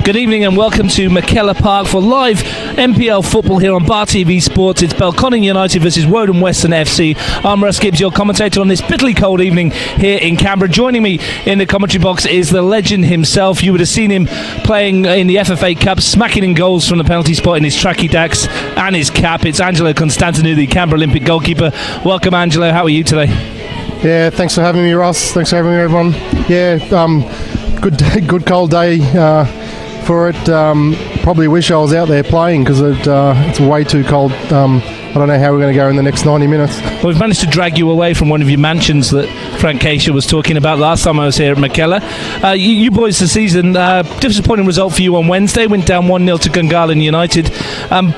Good evening and welcome to McKellar Park for live MPL football here on Bar TV Sports. It's Belconnen United versus Woden Weston FC. I'm Russ Gibbs, your commentator on this bitterly cold evening here in Canberra. Joining me in the commentary box is the legend himself. You would have seen him playing in the FFA Cup, smacking in goals from the penalty spot in his tracky dacks and his cap. It's Angelo Constantinou, the Canberra Olympic goalkeeper. Welcome, Angelo. How are you today? Yeah, thanks for having me, Ross. Thanks for having me, everyone. Yeah, good cold day for it. Probably wish I was out there playing because it's way too cold. I don't know how we're going to go in the next 90 minutes. Well, we've managed to drag you away from one of your mansions that Frank Keisha was talking about last time I was here at McKellar. You boys this season, disappointing result for you on Wednesday. Went down 1-0 to Gungahlin United.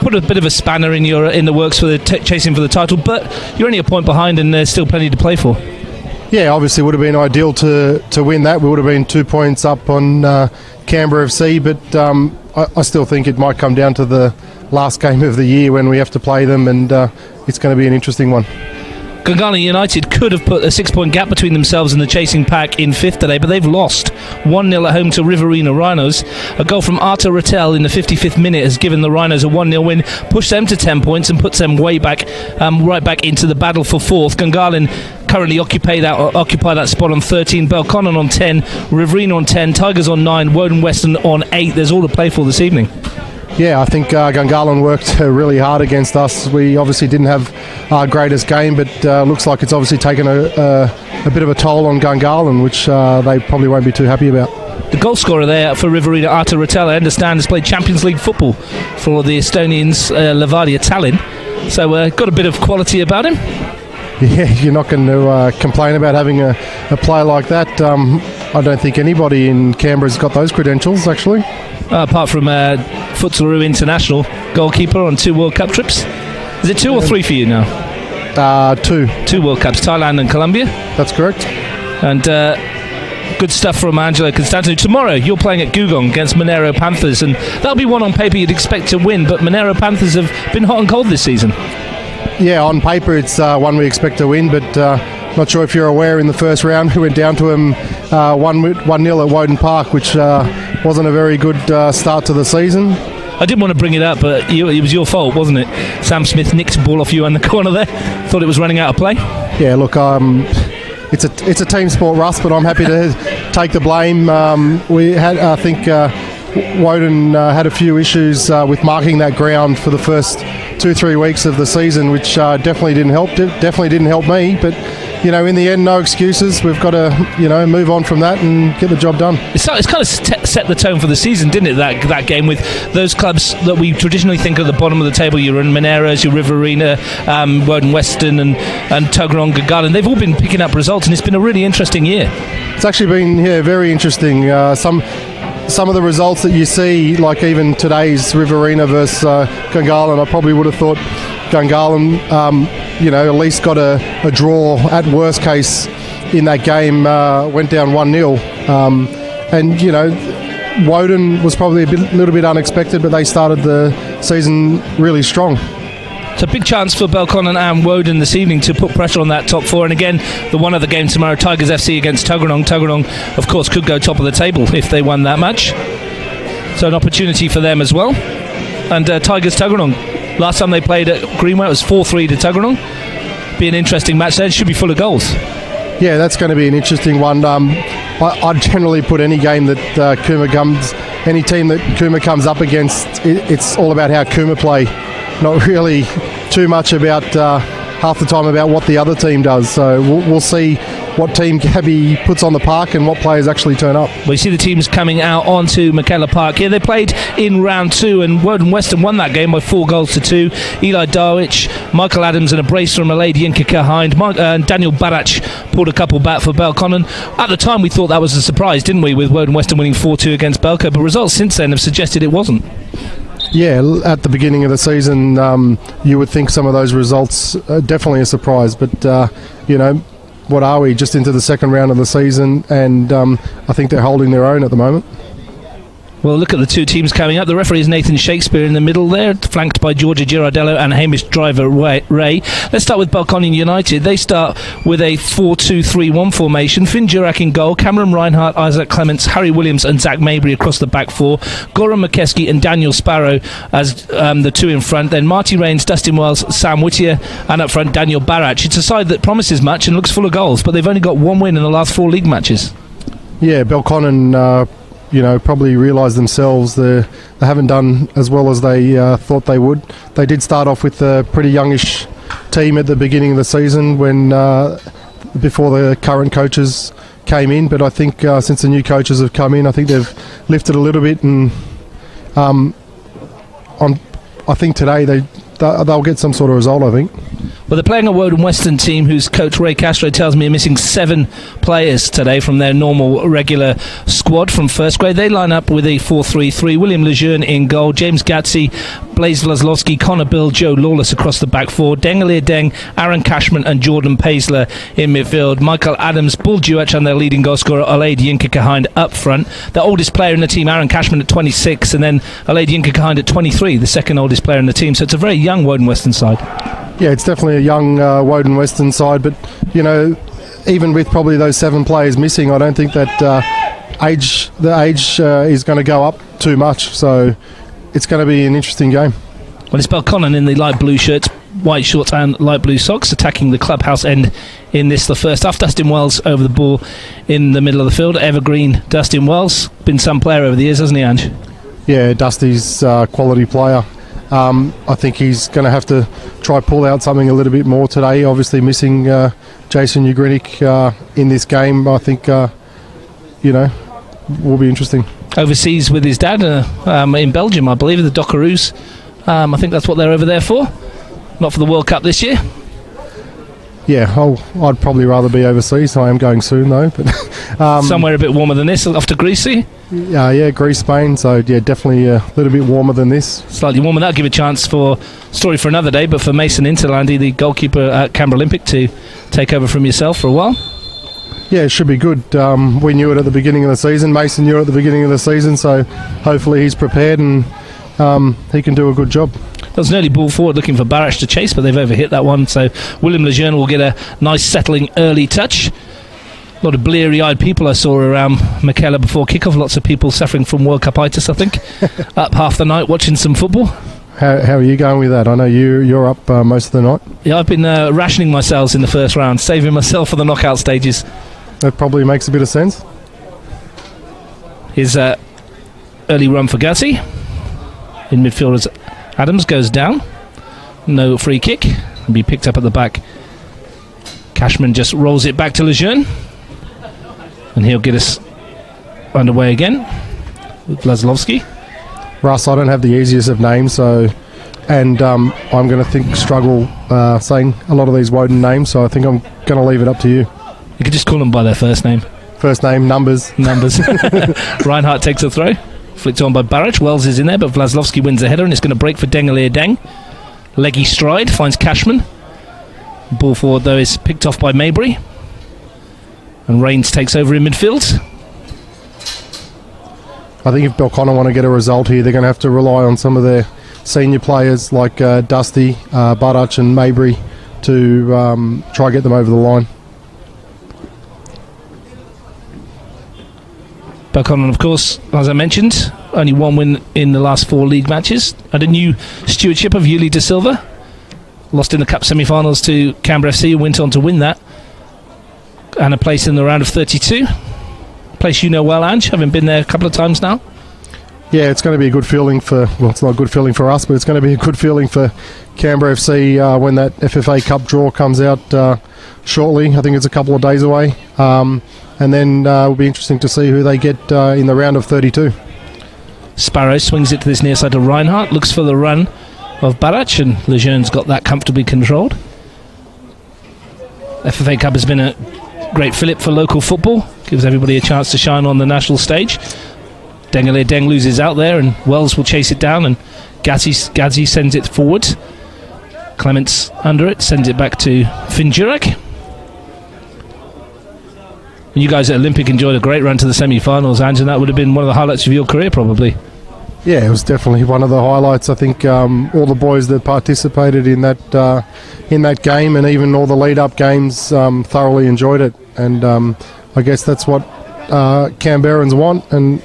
Put a bit of a spanner in the works for the chasing for the title, but you're only a point behind and there's still plenty to play for. Yeah, obviously would have been ideal to win that. We would have been 2 points up on Canberra FC, but I still think it might come down to the last game of the year when we have to play them, and it's going to be an interesting one. Gungahlin United could have put a 6-point gap between themselves and the chasing pack in fifth today, but they've lost 1-0 at home to Riverina Rhinos. A goal from Arta Rattel in the 55th minute has given the Rhinos a 1-0 win, pushed them to 10 points and puts them way back, right back into the battle for fourth. Gungahlin currently occupy that spot on 13, Belconnen on 10, Riverina on 10, Tigers on 9, Woden Weston on 8. There's all to play for this evening. Yeah, I think Gungahlin worked really hard against us. We obviously didn't have our greatest game, but looks like it's obviously taken a bit of a toll on Gungahlin, which they probably won't be too happy about. The goal scorer there for Riverina, Arta Rattel, I understand, has played Champions League football for the Estonians, Levadia Tallinn. So got a bit of quality about him. Yeah, you're not going to complain about having a player like that. I don't think anybody in Canberra's got those credentials, actually. Apart from Futsalu International goalkeeper on 2 World Cup trips. Is it 2 or 3 for you now? 2. 2 World Cups, Thailand and Colombia. That's correct. And good stuff from Angelo Constantinou. Tomorrow you're playing at Gugong against Monero Panthers, and that'll be one on paper you'd expect to win, but Monero Panthers have been hot and cold this season. Yeah, on paper it's one we expect to win, but not sure if you're aware, in the first round we went down to him 1-0 at Woden Park, which wasn't a very good start to the season. I didn't want to bring it up, but it was your fault, wasn't it? Sam Smith nicked a ball off you on the corner there. Thought it was running out of play. Yeah, look, it's a team sport, Russ, but I'm happy to take the blame. We had, I think, Woden had a few issues with marking that ground for the first 2-3 weeks of the season, which definitely didn't help. Definitely didn't help me, but in the end, no excuses. We've got to move on from that and get the job done. It's kind of set the tone for the season, didn't it? That game with those clubs that we traditionally think are the bottom of the table. Your Moneros, your Riverina, Woden Weston, and Tuggeranong Gungahlin. They've all been picking up results, and it's been a really interesting year. It's actually been very interesting. Some of the results that you see, like even today's Riverina versus Gungahlin, I probably would have thought Gungahlin, at least got a draw at worst case in that game, went down 1-0. And Woden was probably a little bit unexpected, but they started the season really strong. It's a big chance for Belconnen and Woden this evening to put pressure on that top 4. And again, the one other game tomorrow, Tigers FC against Tuggeranong. Tuggeranong, of course, could go top of the table if they won that match. So an opportunity for them as well. And Tigers Tuggeranong, last time they played at Greenway, it was 4-3 to Tuggeranong. Be an interesting match there. It should be full of goals. Yeah, that's going to be an interesting one. I'd generally put any game that any team that Cooma comes up against, it's all about how Cooma play. Not really too much about half the time about what the other team does. So we'll see what team Gabby puts on the park and what players actually turn up. We see the teams coming out onto McKellar Park here. They played in round 2 and Woden Weston won that game by 4-2. Eli Darwich, Michael Adams and a brace from Alade Yinkika Hind. Daniel Barach pulled a couple back for Belconnen. At the time we thought that was a surprise, didn't we, with Woden Weston winning 4-2 against Belco, but results since then have suggested it wasn't. Yeah, at the beginning of the season, you would think some of those results are definitely a surprise. But, what are we? Just into the second round of the season, and I think they're holding their own at the moment. Well, look at the two teams coming up. The referee is Nathan Shakespeare in the middle there, flanked by Georgia Girardello and Hamish Driver Ray. Let's start with Belconnen United. They start with a 4-2-3-1 formation. Finn Jurek in goal, Cameron Reinhardt, Isaac Clements, Harry Williams and Zach Mabry across the back four. Goran McKeskey and Daniel Sparrow as the two in front. Then Marty Rains, Dustin Wells, Sam Whittier, and up front Daniel Barach. It's a side that promises much and looks full of goals, but they've only got one win in the last 4 league matches. Yeah, Belconnen probably realised themselves they haven't done as well as they thought they would. They did start off with a pretty youngish team at the beginning of the season before the current coaches came in, but I think since the new coaches have come in, I think they've lifted a little bit, and I think today they'll get some sort of result, I think. Well, they're playing a Woden Weston team whose coach Ray Castro tells me are missing 7 players today from their normal regular squad from first grade. They line up with a 4-3-3. William Lejeune in goal, James Gatsy, Blaise Vlaslovsky, Connor Bill, Joe Lawless across the back four, Dengalir Deng, Aaron Cashman and Jordan Paisler in midfield, Michael Adams, Bull Duach and their leading goal scorer Aleid Yinka-Kahind up front. The oldest player in the team, Aaron Cashman, at 26, and then Aleid Yinka-Kahind at 23, the second oldest player in the team. So it's a very young Woden Western side. Yeah, it's definitely a young Woden Western side, but even with probably those 7 players missing, I don't think that the age is going to go up too much, so it's going to be an interesting game. Well, it's Belconnen in the light blue shirts, white shorts and light blue socks attacking the clubhouse end in this, the first half. Dustin Wells over the ball in the middle of the field. Evergreen Dustin Wells, been some player over the years, hasn't he, Ange? Yeah, Dusty's a quality player. I think he's going to have to try pull out something a little bit more today. Obviously missing Jason Ugrinik in this game, I think, will be interesting. Overseas with his dad in Belgium, I believe, the Dockeroos. I think that's what they're over there for. Not for the World Cup this year. Yeah, I'd probably rather be overseas. I am going soon, though. But somewhere a bit warmer than this, off to Greece. Yeah, Greece, Spain. So, yeah, definitely a little bit warmer than this. Slightly warmer. That'll give a chance for story for another day, but for Mason Interlandi, the goalkeeper at Canberra Olympic, to take over from yourself for a while. Yeah, it should be good. We knew it at the beginning of the season. Mason knew it at the beginning of the season, so hopefully he's prepared and he can do a good job. There was an early ball forward looking for Barach to chase, but they've overhit that one, so William Lejeune will get a nice settling early touch. A lot of bleary-eyed people I saw around Michaela before kickoff. Lots of people suffering from World Cup-itis, I think. Up half the night watching some football. How are you going with that? I know you're up most of the night. Yeah, I've been rationing myself in the first round, saving myself for the knockout stages. That probably makes a bit of sense. His early run for Gatsy. In midfield as Adams goes down. No free kick. And be picked up at the back. Cashman just rolls it back to Lejeune. And he'll get us underway again with Vlaslovsky. Russ, I don't have the easiest of names, I'm going to struggle saying a lot of these Woden names, so I think I'm going to leave it up to you. You could just call them by their first name. First name, numbers. Reinhardt takes a throw. Flicked on by Barach. Wells is in there, but Vlaslovsky wins the header, and it's going to break for Dengalir Deng. Leggy stride, finds Cashman. Ball forward, though, is picked off by Mabry. And Rains takes over in midfield. I think if Belconnen want to get a result here, they're going to have to rely on some of their senior players like Dusty, Barach and Mabry to try and get them over the line. Belconnen, of course, as I mentioned, only one win in the last 4 league matches. Under new stewardship of Yuli De Silva. Lost in the Cup semi-finals to Canberra FC, who went on to win that. And a place in the round of 32. Place you know well, Ange, having been there a couple of times now. Yeah, it's going to be a good feeling it's not a good feeling for us, but it's going to be a good feeling for Canberra FC when that FFA Cup draw comes out shortly. I think it's a couple of days away. And then it'll be interesting to see who they get in the round of 32. Sparrow swings it to this near side to Reinhardt, looks for the run of Barach, and Lejeune's got that comfortably controlled. FFA Cup has been a great fillip for local football, gives everybody a chance to shine on the national stage. Dengalir Deng loses out there, and Wells will chase it down, and Gadsy sends it forward. Clements under it, sends it back to Finn Jurek. You guys at Olympic enjoyed a great run to the semi-finals, Ange, and that would have been one of the highlights of your career, probably. Yeah, it was definitely one of the highlights. I think all the boys that participated in that game, and even all the lead-up games, thoroughly enjoyed it. And I guess that's what Canberrans want. And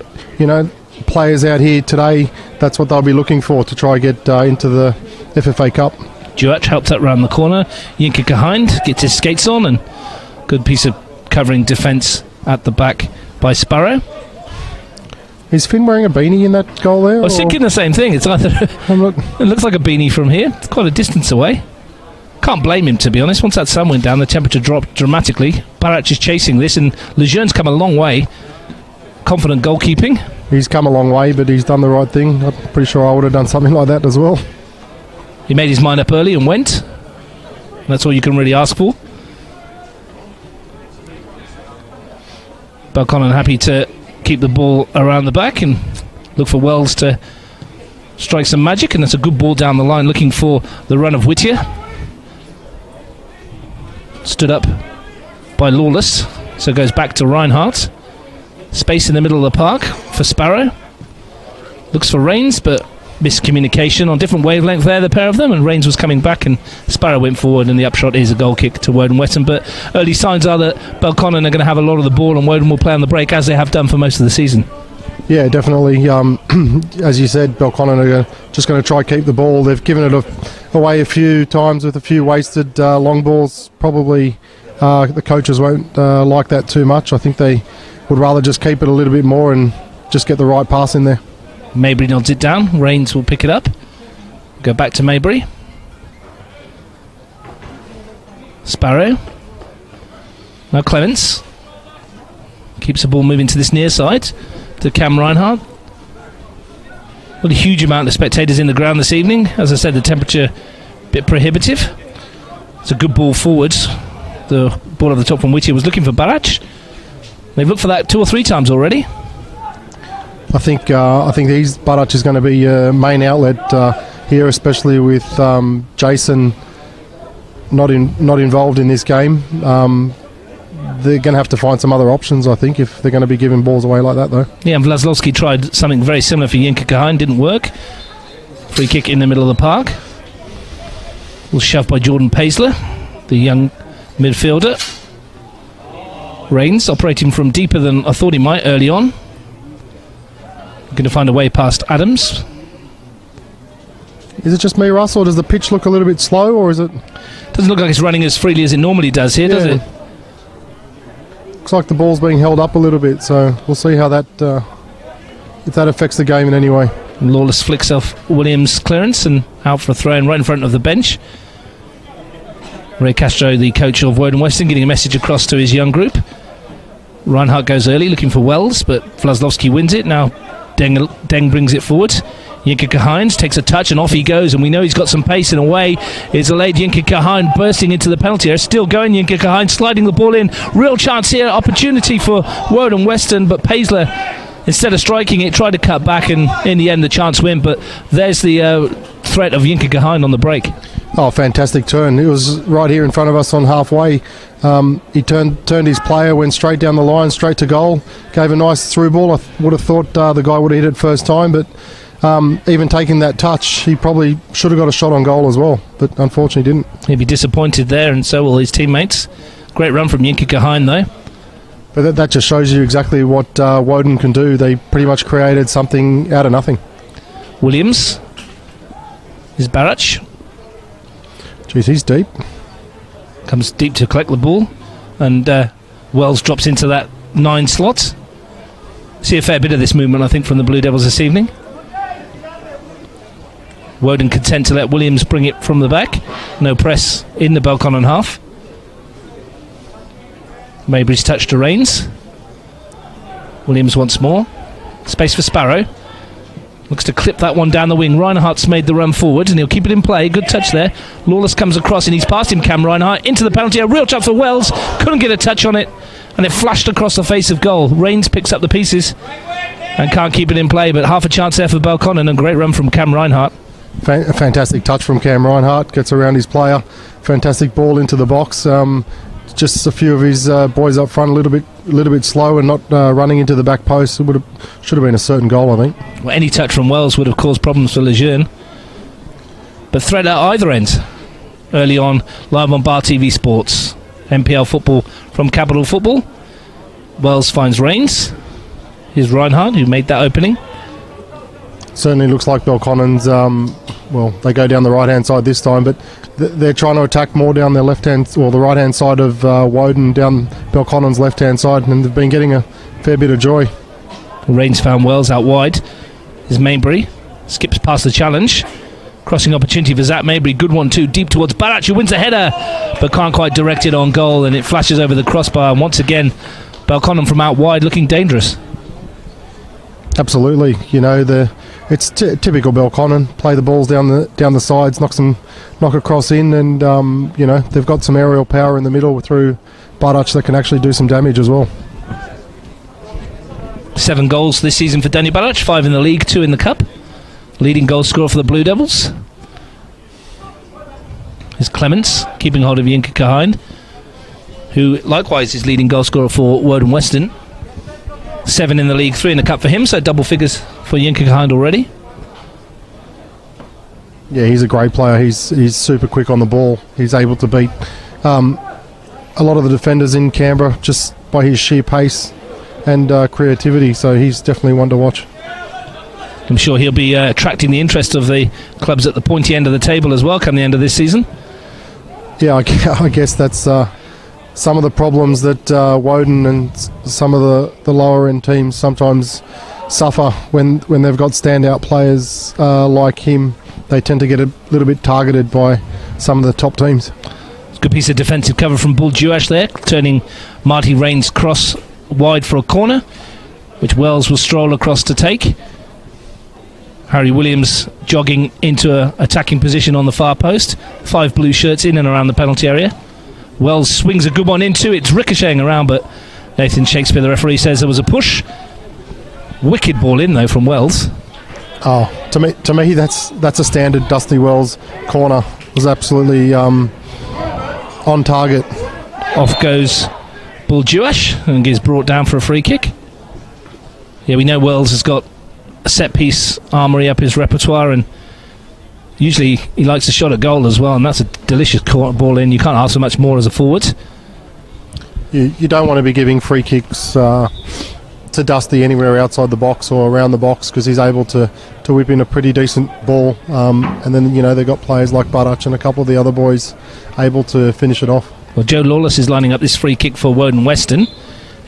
players out here today, that's what they'll be looking for to try get into the FFA Cup. Duach helped up round the corner. Yinka Kahind gets his skates on, and good piece of covering defence at the back by Sparrow. Is Finn wearing a beanie in that goal there? I was thinking the same thing. It's either it looks like a beanie from here. It's quite a distance away. Can't blame him, to be honest. Once that sun went down, the temperature dropped dramatically. Barach is chasing this, and Lejeune's come a long way. Confident goalkeeping. He's come a long way, but he's done the right thing. I'm pretty sure I would have done something like that as well. He made his mind up early and went. That's all you can really ask for. Belconnen happy to keep the ball around the back and look for Wells to strike some magic, and that's a good ball down the line, looking for the run of Whittier. Stood up by Lawless, so goes back to Reinhardt. Space in the middle of the park for Sparrow. Looks for Rains, but miscommunication on different wavelength there, the pair of them, and Rains was coming back and Sparrow went forward, and the upshot is a goal kick to Woden Weston. But early signs are that Belconnen are going to have a lot of the ball, and Woden will play on the break as they have done for most of the season. Yeah, definitely. As you said, Belconnen are just going to try keep the ball. They've given it away a few times with a few wasted long balls. Probably the coaches won't like that too much. I think they would rather just keep it a little bit more and just get the right pass in there. Mabry nods it down. Rains will pick it up. Go back to Mabry. Sparrow. Now Clements. Keeps the ball moving to this near side to Cam Reinhardt. Not a huge amount of spectators in the ground this evening. As I said, the temperature a bit prohibitive. It's a good ball forwards. The ball at the top from Whittier was looking for Barach. They've looked for that 2 or 3 times already. I think Barach is going to be a main outlet here, especially with Jason not involved in this game. They're going to have to find some other options, I think, if they're going to be giving balls away like that, though. Yeah, and Vlaslovsky tried something very similar for Yinka Kahind, didn't work. Free kick in the middle of the park. Little shove by Jordan Paisler, the young midfielder. Rains operating from deeper than I thought he might early on. Going to find a way past Adams. Is it just me, Russ, or does the pitch look a little bit slow, or is it... Doesn't look like it's running as freely as it normally does here, does it? Looks like the ball's being held up a little bit, so we'll see how that... if that affects the game in any way. And Lawless flicks off Williams' clearance and out for a throw-in right in front of the bench. Ray Castro, the coach of Woden Weston, getting a message across to his young group. Reinhardt goes early, looking for Wells, but Vlaslovsky wins it. Now Deng brings it forward. Yinka Kahind takes a touch and off he goes, and we know he's got some pace, and away is the late Yinka Kahind bursting into the penalty area. Still going, Yinka Kahind sliding the ball in. Real chance here, opportunity for Woden Weston, but Paisler, instead of striking it, tried to cut back, and in the end the chance win. But there's the threat of Yinka Kahind on the break. Oh, fantastic turn. It was right here in front of us on halfway. He turned his player, went straight down the line, straight to goal, gave a nice through ball. I would have thought the guy would have hit it first time, but even taking that touch, he probably should have got a shot on goal as well, but unfortunately didn't. He'll be disappointed there, and so will his teammates. Great run from Yinka Kahind, though. But that just shows you exactly what Woden can do. They pretty much created something out of nothing. Williams is Barach. Jeez, he's deep. Comes deep to collect the ball, and Wells drops into that 9 slot. See a fair bit of this movement, I think, from the Blue Devils this evening. Woden content to let Williams bring it from the back. No press in the Belconnen half. Mabry's touch to Rains. Williams once more. Space for Sparrow. Looks to clip that one down the wing. Reinhardt's made the run forward, and he'll keep it in play. Good touch there. Lawless comes across, and he's past him, Cam Reinhardt, into the penalty. A real chance for Wells. Couldn't get a touch on it, and it flashed across the face of goal. Rains picks up the pieces and can't keep it in play, but half a chance there for Belconnen, and a great run from Cam Reinhardt. A fantastic touch from Cam Reinhardt. Gets around his player. Fantastic ball into the box. just a few of his boys up front a little bit slow and not running into the back post. Should have been a certain goal, I think. Well, any touch from Wells would have caused problems for Lejeune. But threat at either end. Early on, live on Bar TV Sports. MPL football from Capital Football. Wells finds Rains. Here's Reinhardt, who made that opening. Certainly looks like Belconnen's, they go down the right-hand side this time, but they're trying to attack more down their left-hand, or the right-hand side of Woden, down Belconnen's left-hand side, and they've been getting a fair bit of joy. Rains found Wells out wide. Is Mabry. Skips past the challenge. Crossing opportunity for Zach Mabry. Good one too, deep towards Barach, who wins the header, but can't quite direct it on goal, and it flashes over the crossbar, and once again, Belconnen from out wide looking dangerous. Absolutely, it's typical Belconnen. Play the balls down the sides, knock across in, and they've got some aerial power in the middle through Barach that can actually do some damage as well. 7 goals this season for Danny Barach, 5 in the league, 2 in the cup. Leading goal scorer for the Blue Devils is Clements, keeping hold of Yinka Kahind, who likewise is leading goal scorer for Woden Weston. 7 in the league, 3 in the cup for him, so double figures for Yinka Kahind already. Yeah, he's a great player. He's super quick on the ball. He's able to beat a lot of the defenders in Canberra just by his sheer pace and creativity, so he's definitely one to watch. I'm sure he'll be attracting the interest of the clubs at the pointy end of the table as well come the end of this season. Yeah, I guess that's some of the problems that Woden and some of the lower end teams sometimes suffer when they've got standout players like him. They tend to get a little bit targeted by some of the top teams. It's a good piece of defensive cover from Bull Jewash there, turning Marty Rains' cross wide for a corner, which Wells will stroll across to take. Harry Williams jogging into an attacking position on the far post. 5 blue shirts in and around the penalty area. Wells swings a good one into it. It's ricocheting around, but Nathan Shakespeare, the referee, says there was a push. Wicked ball in, though, from Wells. Oh, to me, that's a standard Dusty Wells corner. It was absolutely on target. Off goes Bull Jewash and gets brought down for a free kick. Yeah, we know Wells has got a set-piece armoury up his repertoire, and usually he likes a shot at goal as well, and that's a delicious ball in. You can't ask for much more as a forward. You don't want to be giving free kicks to Dusty anywhere outside the box or around the box, because he's able to whip in a pretty decent ball, and then they've got players like Barach and a couple of the other boys able to finish it off. Well, Joe Lawless is lining up this free kick for Woden Weston.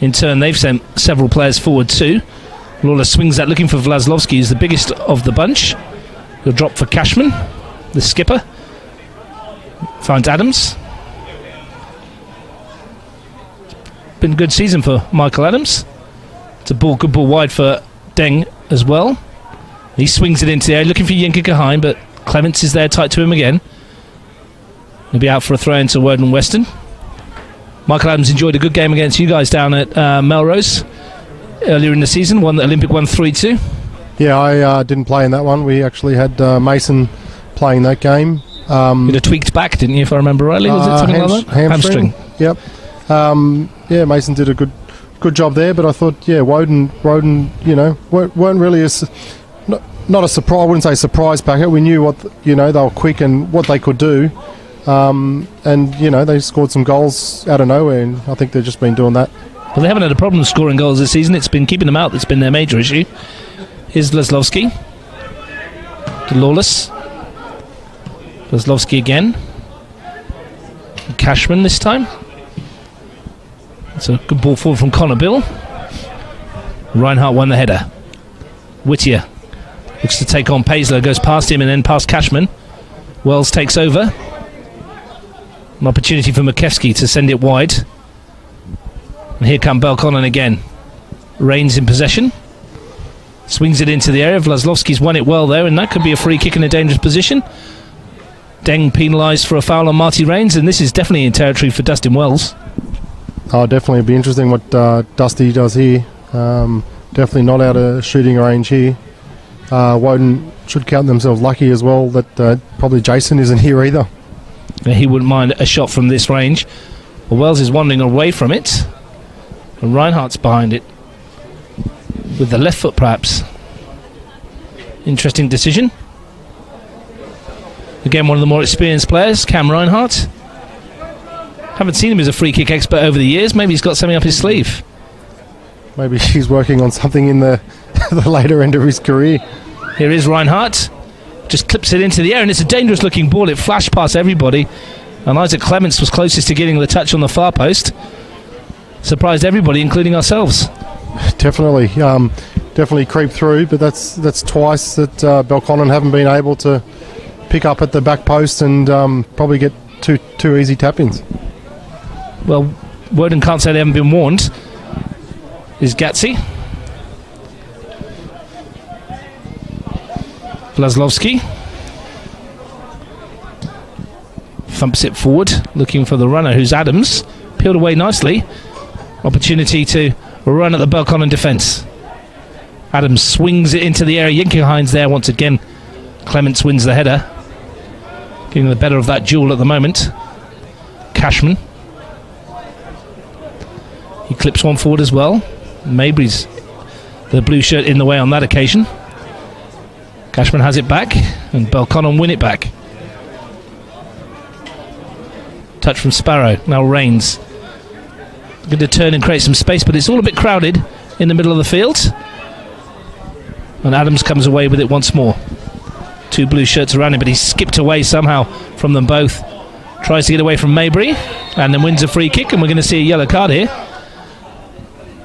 In turn, they've sent several players forward too. Lawless swings that, looking for Vlaslovsky, who's the biggest of the bunch. He'll drop for Cashman, the skipper. Finds Adams. Been a good season for Michael Adams. It's a good ball wide for Deng as well. He swings it into the air, looking for Yinka Kahind, but Clements is there tight to him again. He'll be out for a throw into Woden Weston. Michael Adams enjoyed a good game against you guys down at Melrose earlier in the season. Olympic won 3-2. Yeah, I didn't play in that one. We actually had Mason playing that game. You had a tweaked back, didn't you, if I remember rightly? Was it something like that? Hamstring. Yep. Mason did a good job there, but I thought, Woden, weren't really not a surprise. I wouldn't say surprise packet. We knew what they were quick and what they could do, and they scored some goals out of nowhere, and I think they've just been doing that. Well, they haven't had a problem scoring goals this season. It's been keeping them out that's been their major issue. Here's Vlaslovsky to Lawless. Vlaslovsky again. Cashman this time. It's a good ball forward from Connor Bill. Reinhardt won the header. Whittier looks to take on Paisler, goes past him and then past Cashman. Wells takes over. An opportunity for Makevsky to send it wide. And here come Belconnen again. Rains in possession. Swings it into the area. Vlaslovsky's won it well there, and that could be a free kick in a dangerous position. Deng penalised for a foul on Marty Rains, and this is definitely in territory for Dustin Wells. Oh, definitely. It'll be interesting what Dusty does here. Definitely not out of shooting range here. Woden should count themselves lucky as well that probably Jason isn't here either. Yeah, he wouldn't mind a shot from this range. Well, Wells is wandering away from it, and Reinhardt's behind it with the left foot, perhaps. Interesting decision. Again, one of the more experienced players, Cam Reinhardt. Haven't seen him as a free kick expert over the years. Maybe he's got something up his sleeve. Maybe he's working on something in the the later end of his career. Here is Reinhardt. Just clips it into the air, and it's a dangerous looking ball. It flashed past everybody, and Isaac Clements was closest to getting the touch on the far post. Surprised everybody, including ourselves. Definitely creep through, but that's twice that Belconnen haven't been able to pick up at the back post and probably get two easy tap-ins. Well, Woden can't say they haven't been warned. Is Gatsy. Vlaslovsky thumps it forward, looking for the runner, who's Adams. Peeled away nicely. Opportunity to run at the Belconnen defence. Adams swings it into the area. Jinkighein's there once again. Clements wins the header, getting the better of that duel at the moment. Cashman. He clips one forward as well. Mabry's the blue shirt in the way on that occasion. Cashman has it back, and Belconnen win it back. Touch from Sparrow. Now Rains. Going to turn and create some space, but it's all a bit crowded in the middle of the field. And Adams comes away with it once more. Two blue shirts around him, but he's skipped away somehow from them both. Tries to get away from Mabry, and then wins a free kick, and we're going to see a yellow card here.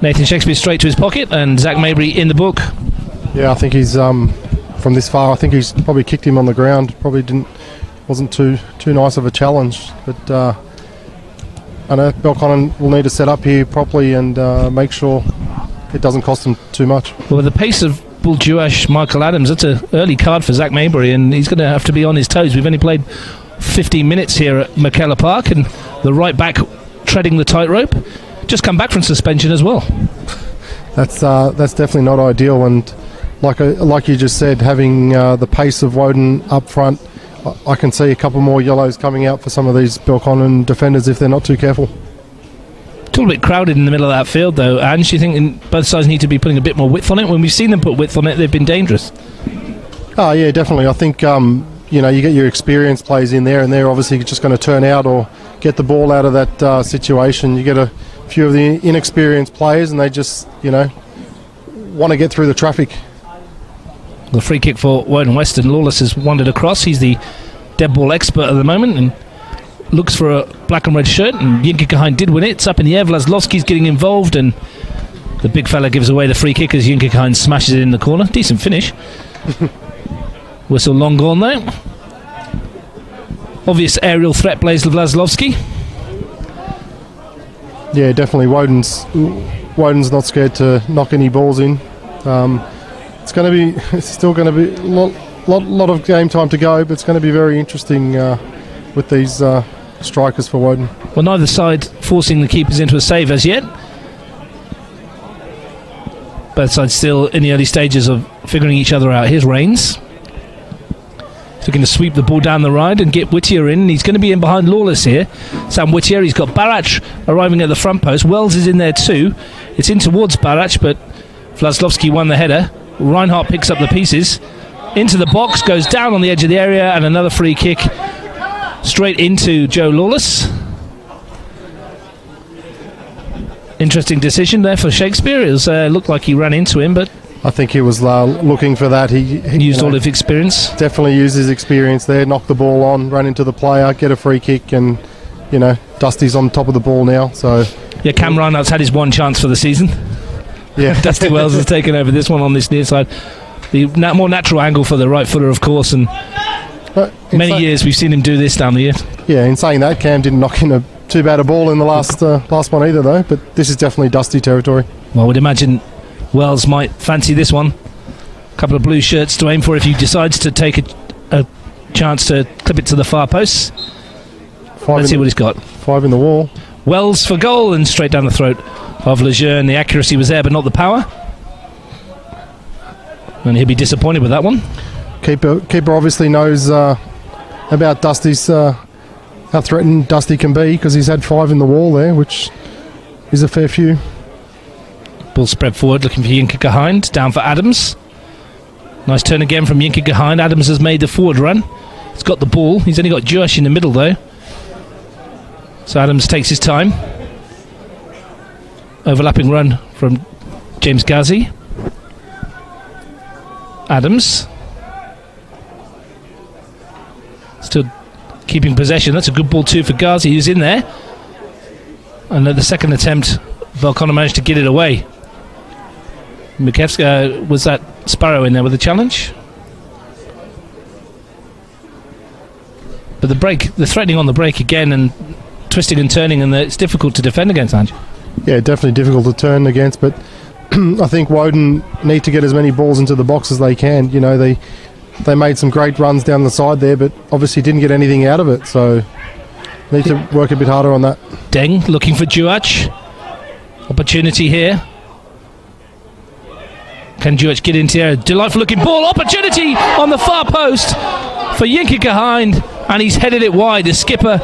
Nathan Shakespeare straight to his pocket, and Zach Mabry in the book. Yeah, I think he's from this far. I think he's probably kicked him on the ground. Probably wasn't too nice of a challenge. But I know Belconnen will need to set up here properly and make sure it doesn't cost him too much. Well, with the pace of Buljuash, Michael Adams, that's an early card for Zach Mabry, and he's going to have to be on his toes. We've only played 15 minutes here at McKellar Park, and the right back treading the tightrope. Just come back from suspension as well. That's definitely not ideal, and like you just said, having the pace of Woden up front, I can see a couple more yellows coming out for some of these Belconnen defenders if they're not too careful. It's a little bit crowded in the middle of that field, though. And do you think both sides need to be putting a bit more width on it? When we've seen them put width on it, they've been dangerous. Oh yeah, definitely. I think you get your experienced players in there, and they're obviously just going to turn out or get the ball out of that situation. You get a few of the inexperienced players, and they just want to get through the traffic. The free kick for Woden Weston. Lawless has wandered across. He's the dead ball expert at the moment and looks for a black and red shirt, and Jinkighine did win it. It's up in the air. Vlaslovsky's getting involved, and the big fella gives away the free kick as Jinkighine smashes it in the corner. Decent finish. Whistle long gone though. Obvious aerial threat plays to Vlaslovsky. Yeah, definitely. Woden's not scared to knock any balls in. It's still going to be a lot of game time to go, but it's going to be very interesting with these strikers for Woden. Well, neither side forcing the keepers into a save as yet. Both sides still in the early stages of figuring each other out. Here's Rains. Looking to sweep the ball down the right and get Whittier in. He's going to be in behind Lawless here. Sam Whittier. He's got Barach arriving at the front post. Wells is in there too. It's in towards Barach, but Vlaslovsky won the header. Reinhardt picks up the pieces. Into the box, goes down on the edge of the area, and another free kick straight into Joe Lawless. Interesting decision there for Shakespeare. It looked like he ran into him, but I think he was looking for that. He used all of his experience. Definitely used his experience there. Knocked the ball on, run into the player, get a free kick, and Dusty's on top of the ball now. So yeah, Cam Reinhardt's had his one chance for the season. Yeah, Dusty Wells has taken over this one on this near side. The more natural angle for the right footer, of course, and many years we've seen him do this down the year. Yeah, in saying that, Cam didn't knock in too bad a ball in the last one either, though. But this is definitely Dusty territory. Well, I would imagine Wells might fancy this one. A couple of blue shirts to aim for if he decides to take a chance to clip it to the far post. Let's see what he's got. 5 in the wall. Wells for goal and straight down the throat of Lejeune. The accuracy was there, but not the power. And he'll be disappointed with that one. Keeper obviously knows about Dusty's how threatened Dusty can be, because he's had 5 in the wall there, which is a fair few. Ball spread forward, looking for Yinka Gehind, down for Adams. Nice turn again from Yinka Gehind. Adams has made the forward run. He's got the ball. He's only got Jewish in the middle though. So Adams takes his time. Overlapping run from James Ghazi. Adams. Still keeping possession. That's a good ball too for Ghazi, who's in there. And at the second attempt, Belconnen managed to get it away. Mikevska, was that Sparrow in there with the challenge? But the threatening on the break again, and twisting and turning, and it's difficult to defend against, Ange. Yeah, definitely difficult to turn against, but I think Woden need to get as many balls into the box as they can. You know, they made some great runs down the side there, but obviously didn't get anything out of it, so need to work a bit harder on that. Deng looking for Juach. Opportunity here. Can Juach get into there? Delightful looking ball. Opportunity on the far post for Yinka Gehind, and he's headed it wide. The skipper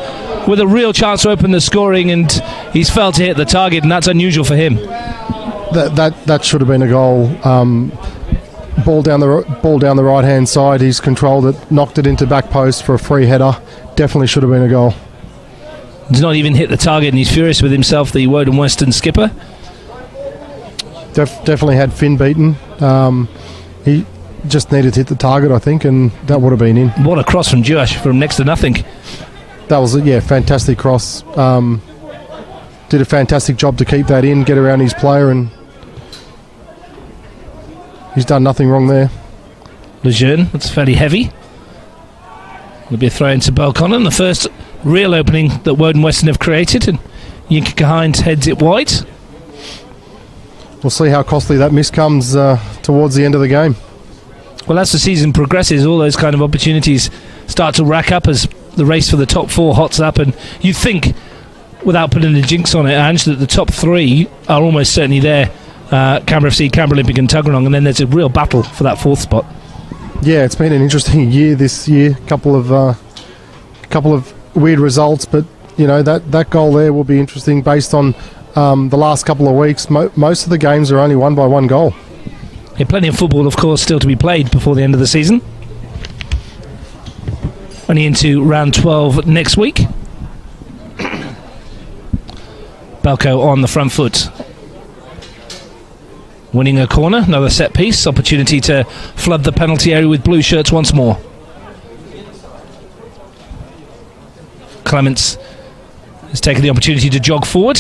with a real chance to open the scoring, and he's failed to hit the target, and that's unusual for him. That should have been a goal. Ball down the right hand side. He's controlled it, knocked it into back post for a free header. Definitely should have been a goal. Does not even hit the target, and he's furious with himself, the Woden Weston skipper. Definitely had Finn beaten. He just needed to hit the target, I think, and that would have been in. What a cross from Jewish from next to nothing. That was a fantastic cross. Did a fantastic job to keep that in, get around his player, and he's done nothing wrong there. Lejeune, that's fairly heavy. It'll be a throw into Belconnen, the first real opening that Woden Weston have created, and Yinka Gehind heads it wide. We'll see how costly that miss comes towards the end of the game. Well, as the season progresses, all those kind of opportunities start to rack up as the race for the top 4 hots up, and you think, without putting a jinx on it, Ange, that the top 3 are almost certainly there. Canberra FC, Canberra Olympic and Tuggeranong, and then there's a real battle for that 4th spot. Yeah, it's been an interesting year this year. Couple of weird results, but you know that goal there will be interesting based on the last couple of weeks. Most of the games are only won by 1 goal. Yeah, plenty of football, of course, still to be played before the end of the season. Only into round 12 next week. Belco on the front foot. Winning a corner, another set piece. Opportunity to flood the penalty area with blue shirts once more. Clements has taken the opportunity to jog forward.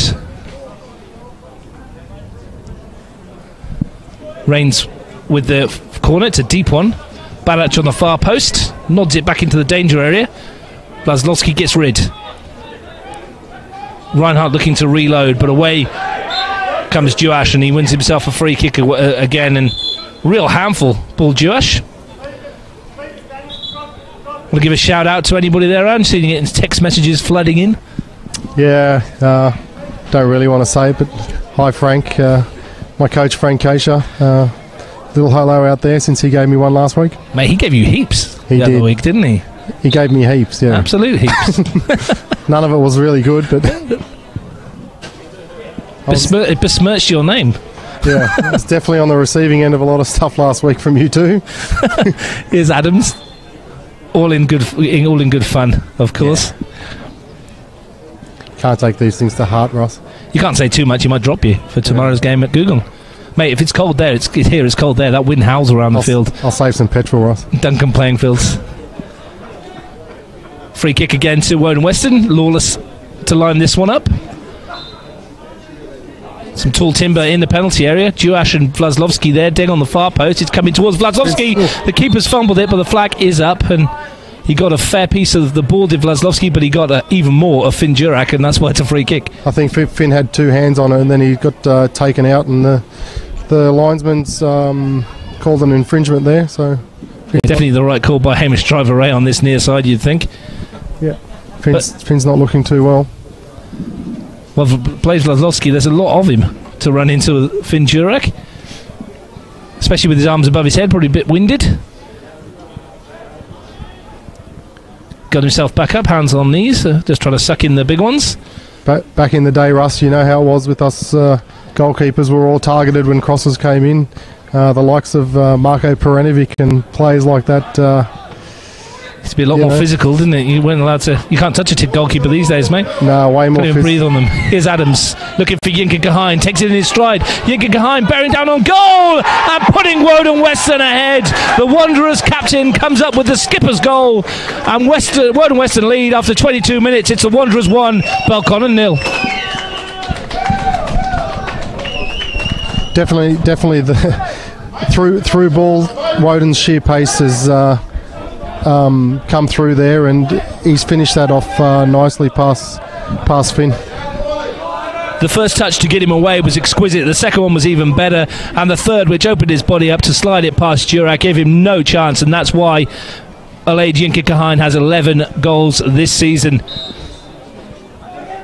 Reigns with the corner, it's a deep one. Balac on the far post, nods it back into the danger area. Blazlowski gets rid. Reinhardt looking to reload, but away comes Juash, and he wins himself a free kick again, and real handful, Paul Juash. We'll give a shout out to anybody there. I'm seeing it in text messages flooding in. Yeah, don't really want to say it, but hi Frank, my coach Frank Keisha. Little hello out there since he gave me one last week. Mate, he gave you heaps the other week, didn't he? He gave me heaps, yeah. Absolute heaps. None of it was really good, but it besmirched your name. Yeah, I was definitely on the receiving end of a lot of stuff last week from you too. Here's Adams. All in good fun, of course. Yeah. Can't take these things to heart, Ross. You can't say too much, he might drop you for tomorrow's game at Google. Mate, if it's cold there, it's here, it's cold there. That wind howls around the field. I'll save some petrol, Ross. Duncan playing fields. Free kick again to Woden Weston. Lawless to line this one up. Some tall timber in the penalty area. Juash and Vlaslovsky there. Deng on the far post. It's coming towards Vlaslovsky. The keeper's fumbled it, but the flag is up, and he got a fair piece of the ball, did Vlaslovsky, but he got even more of Finn Jurak, and that's why it's a free kick. I think Finn had 2 hands on it, and then he got taken out, and the linesman's called an infringement there. So definitely the right call by Hamish Driver-Ray on this near side, you'd think. Yeah, Finn's not looking too well. Well, for Blaise Vlaslovsky, there's a lot of him to run into Finn Jurak, especially with his arms above his head, probably a bit winded. got himself back up, hands on knees, just trying to suck in the big ones. Back in the day, Russ, you know how it was with us goalkeepers. We were all targeted when crosses came in. The likes of Marko Perenovic and players like that. It's to be a lot more physical, didn't it? You weren't allowed to. You can't touch a goalkeeper these days, mate. No, way more. Can't even breathe on them. Here's Adams looking for Yinka Kahain. Takes it in his stride. Yinka Kahain bearing down on goal and putting Woden Weston ahead. The Wanderers captain comes up with the skipper's goal, and Woden Weston lead after 22 minutes. It's the Wanderers 1, Belconnen 0. Definitely the through ball. Woden's sheer pace has come through there, and he's finished that off nicely past Finn. The first touch to get him away was exquisite. The second one was even better, and the third, which opened his body up to slide it past Durack, gave him no chance, and that's why Alaid Yinka Kahain has 11 goals this season,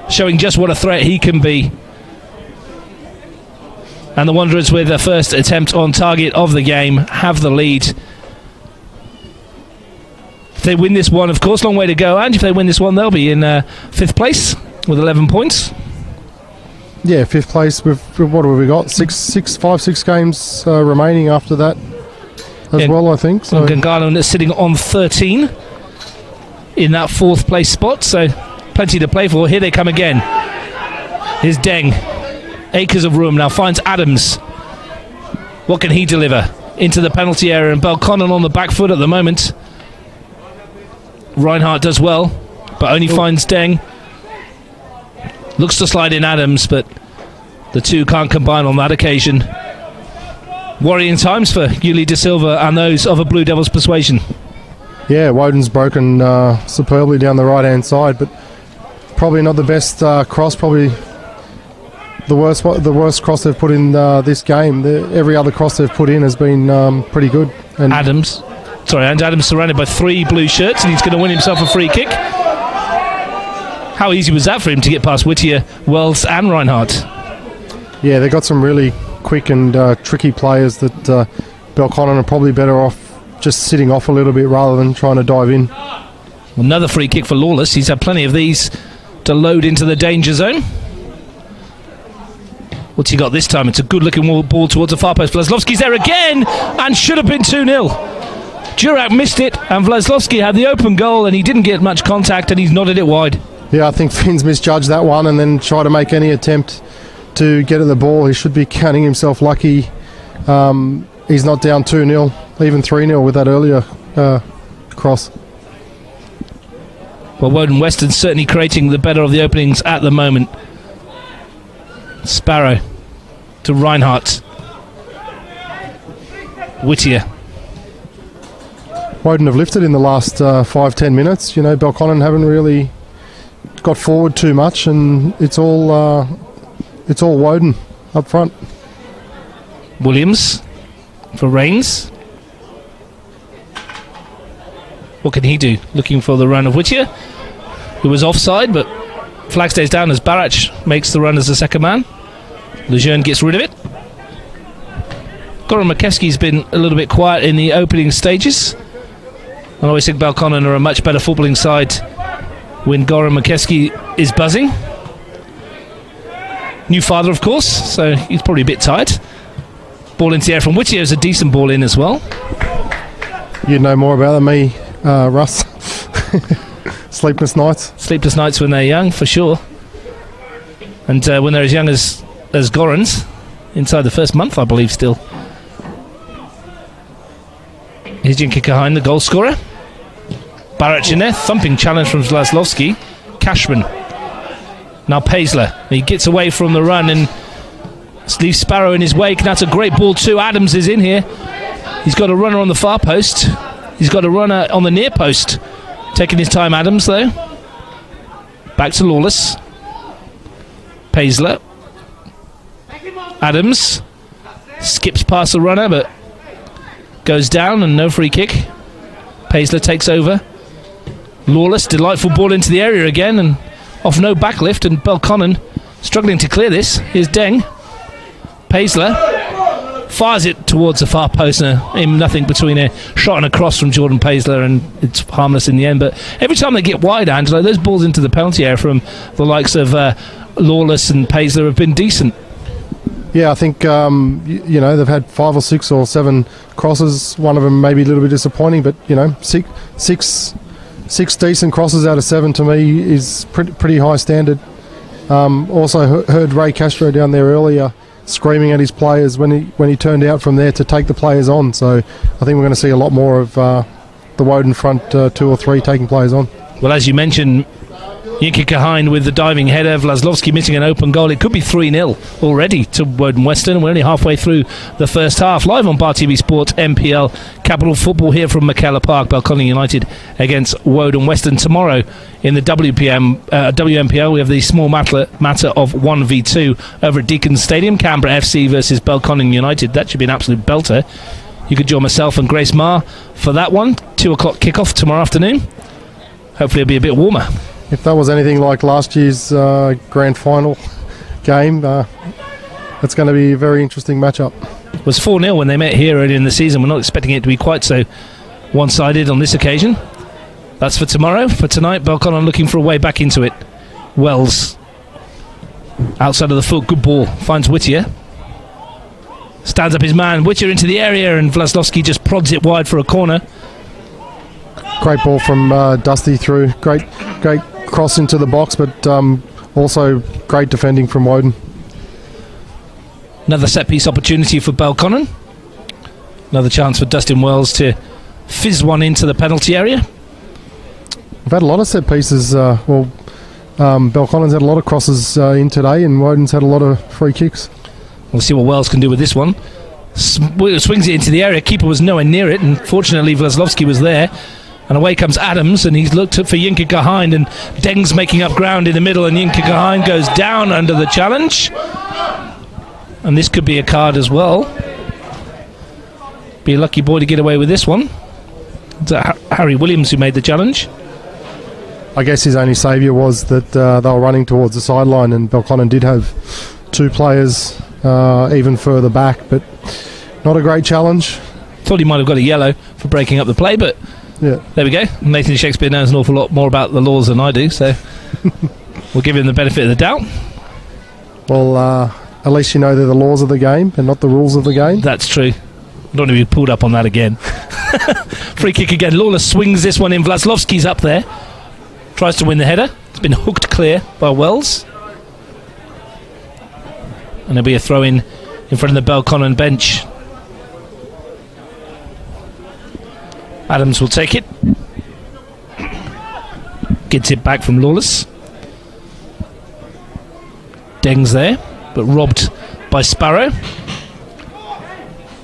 showing just what a threat he can be. And the Wanderers, with their first attempt on target of the game, have the lead. If they win this one, of course, long way to go, and if they win this one, they'll be in 5th place with 11 points. Yeah, 5th place. What have we got? 5, 6 games remaining after that as well, I think. So Gungahlin is sitting on 13 in that 4th place spot, so plenty to play for. Here they come again. Here's Deng. Acres of room now, finds Adams. What can he deliver? Into the penalty area, and Belconnen on the back foot at the moment. Reinhardt does well, but only finds Deng. Looks to slide in Adams, but the two can't combine on that occasion. Worrying times for Yuli De Silva and those of a Blue Devils persuasion. Yeah, Woden's broken superbly down the right-hand side, but probably not the best cross, probably the worst cross they've put in this game. Every other cross they've put in has been pretty good. And Adams surrounded by 3 blue shirts, and he's going to win himself a free kick. How easy was that for him to get past Whittier, Wells and Reinhardt? Yeah, they've got some really quick and tricky players that Belconnen are probably better off just sitting off a little bit rather than trying to dive in. Another free kick for Lawless. He's had plenty of these to load into the danger zone. What's he got this time? It's a good-looking ball towards the far post. Vlaslovsky's there again, and should have been 2-0. Durack missed it, and Vlaslovsky had the open goal, and he didn't get much contact, and he's nodded it wide. Yeah, I think Finn's misjudged that one, and then try to make any attempt to get at the ball. He should be counting himself lucky. He's not down 2-0, even 3-0 with that earlier cross. Well, Woden Weston's certainly creating the better of the openings at the moment. Sparrow to Reinhardt. Whittier. Woden have lifted in the last 5-10 minutes. You know, Belconnen haven't really got forward too much, and it's all Woden up front. Williams for Rains. What can he do? Looking for the run of Whittier, who was offside, but flag stays down as Barach makes the run as the second man. Lejeune gets rid of it. Goran McKeskey's been a little bit quiet in the opening stages. I always think Belconnen are a much better footballing side when Goran McKeskey is buzzing. New father, of course, so he's probably a bit tired. Ball into the air from Whittier is a decent ball in as well. You'd know more about than me, Russ. Sleepless nights. Sleepless nights when they're young, for sure. And when they're as young as Goran's, inside the first month, I believe, still. Here's Yinka Kahain, the goal scorer. Barach in there, thumping challenge from Vlaslovsky. Cashman. Now Paisler. He gets away from the run and leaves Sparrow in his wake. That's a great ball too. Adams is in here. He's got a runner on the far post. He's got a runner on the near post. Taking his time, Adams, though. Back to Lawless. Paisler. Adams skips past the runner, but goes down and no free kick. Paisler takes over. Lawless, delightful ball into the area again, and off no backlift, and Belconnen struggling to clear this. Here's Deng. Paisler fires it towards the far post, and nothing between a shot and a cross from Jordan Paisley, and it's harmless in the end. But every time they get wide, Angelo, those balls into the penalty area from the likes of Lawless and Paisley have been decent. Yeah, I think they've had 5 or 6 or 7 crosses. One of them maybe a little bit disappointing, but six decent crosses out of 7 to me is pretty high standard. Also heard Ray Castro down there earlier screaming at his players when he turned out from there to take the players on. So I think we're going to see a lot more of the Woden front 2 or 3 taking players on. Well, as you mentioned, Yinka Kahine with the diving header, Vlaslovsky missing an open goal. It could be 3-0 already to Woden Weston. We're only halfway through the first half. Live on Bar TV Sports, MPL Capital Football here from McKellar Park. Belconnen United against Woden Weston. Tomorrow in the WMPL, we have the small matter of 1v2 over at Deacons Stadium. Canberra FC versus Belconnen United. That should be an absolute belter. You could join myself and Grace Marr for that one. 2 o'clock kickoff tomorrow afternoon. Hopefully it'll be a bit warmer. If that was anything like last year's grand final game, it's going to be a very interesting matchup. It was 4-0 when they met here earlier in the season. We're not expecting it to be quite so one-sided on this occasion. That's for tomorrow. For tonight, Belconnen looking for a way back into it. Wells, outside of the foot, good ball, finds Whittier. Stands up his man, Whittier into the area, and Vlaslovsky just prods it wide for a corner. Great ball from Dusty through. Great cross into the box, but also great defending from Woden. Another set-piece opportunity for Belconnen. Another chance for Dustin Wells to fizz one into the penalty area. We've had a lot of set-pieces. Belconnen's had a lot of crosses in today, and Woden's had a lot of free kicks. We'll see what Wells can do with this one. Swings it into the area. Keeper was nowhere near it, and fortunately Vlaslovsky was there. And away comes Adams, and he's looked for Yinka Kahine, and Deng's making up ground in the middle, and Yinka Kahine goes down under the challenge. And this could be a card as well. Be a lucky boy to get away with this one. It's Harry Williams who made the challenge. I guess his only saviour was that they were running towards the sideline, and Belconnen did have 2 players even further back, but not a great challenge. Thought he might have got a yellow for breaking up the play, but yeah, there we go. Nathan Shakespeare knows an awful lot more about the laws than I do, so we'll give him the benefit of the doubt. Well, at least you know they're the laws of the game and not the rules of the game. That's true. I don't want to be pulled up on that again. Free kick again. Lawless swings this one in. Vlaslovsky's up there. Tries to win the header. It's been hooked clear by Wells. And there'll be a throw-in in front of the Belconnen bench. Adams will take it. Gets it back from Lawless. Deng's there, but robbed by Sparrow.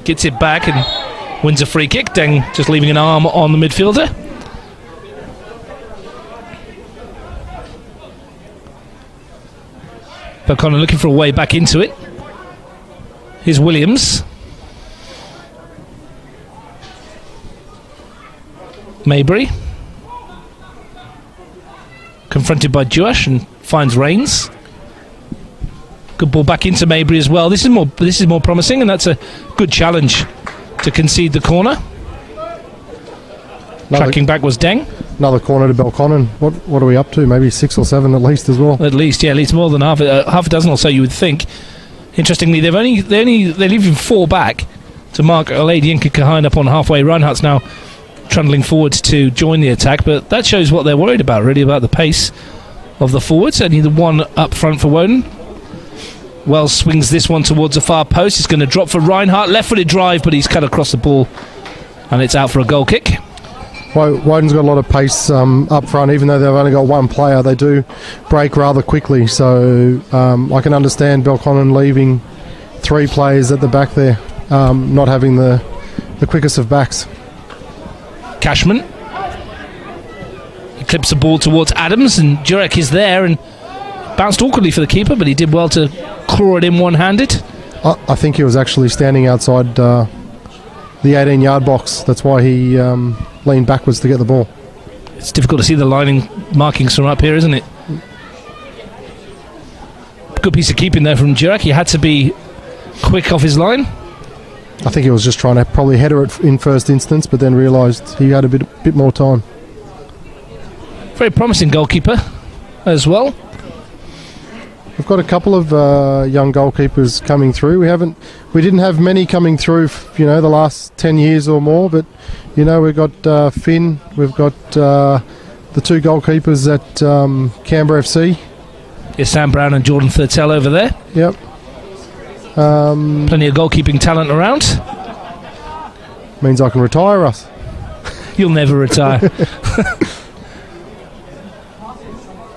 Gets it back and wins a free kick. Deng just leaving an arm on the midfielder. Belconnen looking for a way back into it. Here's Williams. Maybury. Confronted by Jewish and finds Rains. Good ball back into Maybury as well. This is more promising, and that's a good challenge to concede the corner. Tracking back was Deng. Another corner to Belconnen. What are we up to? Maybe 6 or 7 at least as well. At least more than half a dozen or so, you would think. Interestingly, they're leaving 4 back to mark Alaid Yinka Kahine up on halfway. Reinhardt's now trundling forwards to join the attack, but that shows what they're worried about, really, about the pace of the forwards. Only the one up front for Woden. Wells swings this one towards the far post. It's going to drop for Reinhardt. Left-footed drive, but he's cut across the ball, and it's out for a goal kick. Woden's got a lot of pace up front. Even though they've only got 1 player, they do break rather quickly. So I can understand Belconnen leaving 3 players at the back there, not having the quickest of backs. Cashman. He clips the ball towards Adams, and Jurek is there and bounced awkwardly for the keeper, but he did well to claw it in one-handed. I think he was actually standing outside the 18-yard box. That's why he leaned backwards to get the ball. It's difficult to see the lining markings from up here, isn't it? Good piece of keeping there from Jurek. He had to be quick off his line. I think he was just trying to probably header it in first instance, but then realised he had a bit more time. Very promising goalkeeper as well. We've got a couple of young goalkeepers coming through. We didn't have many coming through, the last 10 years or more. But we've got Finn. We've got the two goalkeepers at Canberra FC. Yeah, Sam Brown and Jordan Thurtell over there. Yep. Plenty of goalkeeping talent around. Means I can retire, Russ. You'll never retire.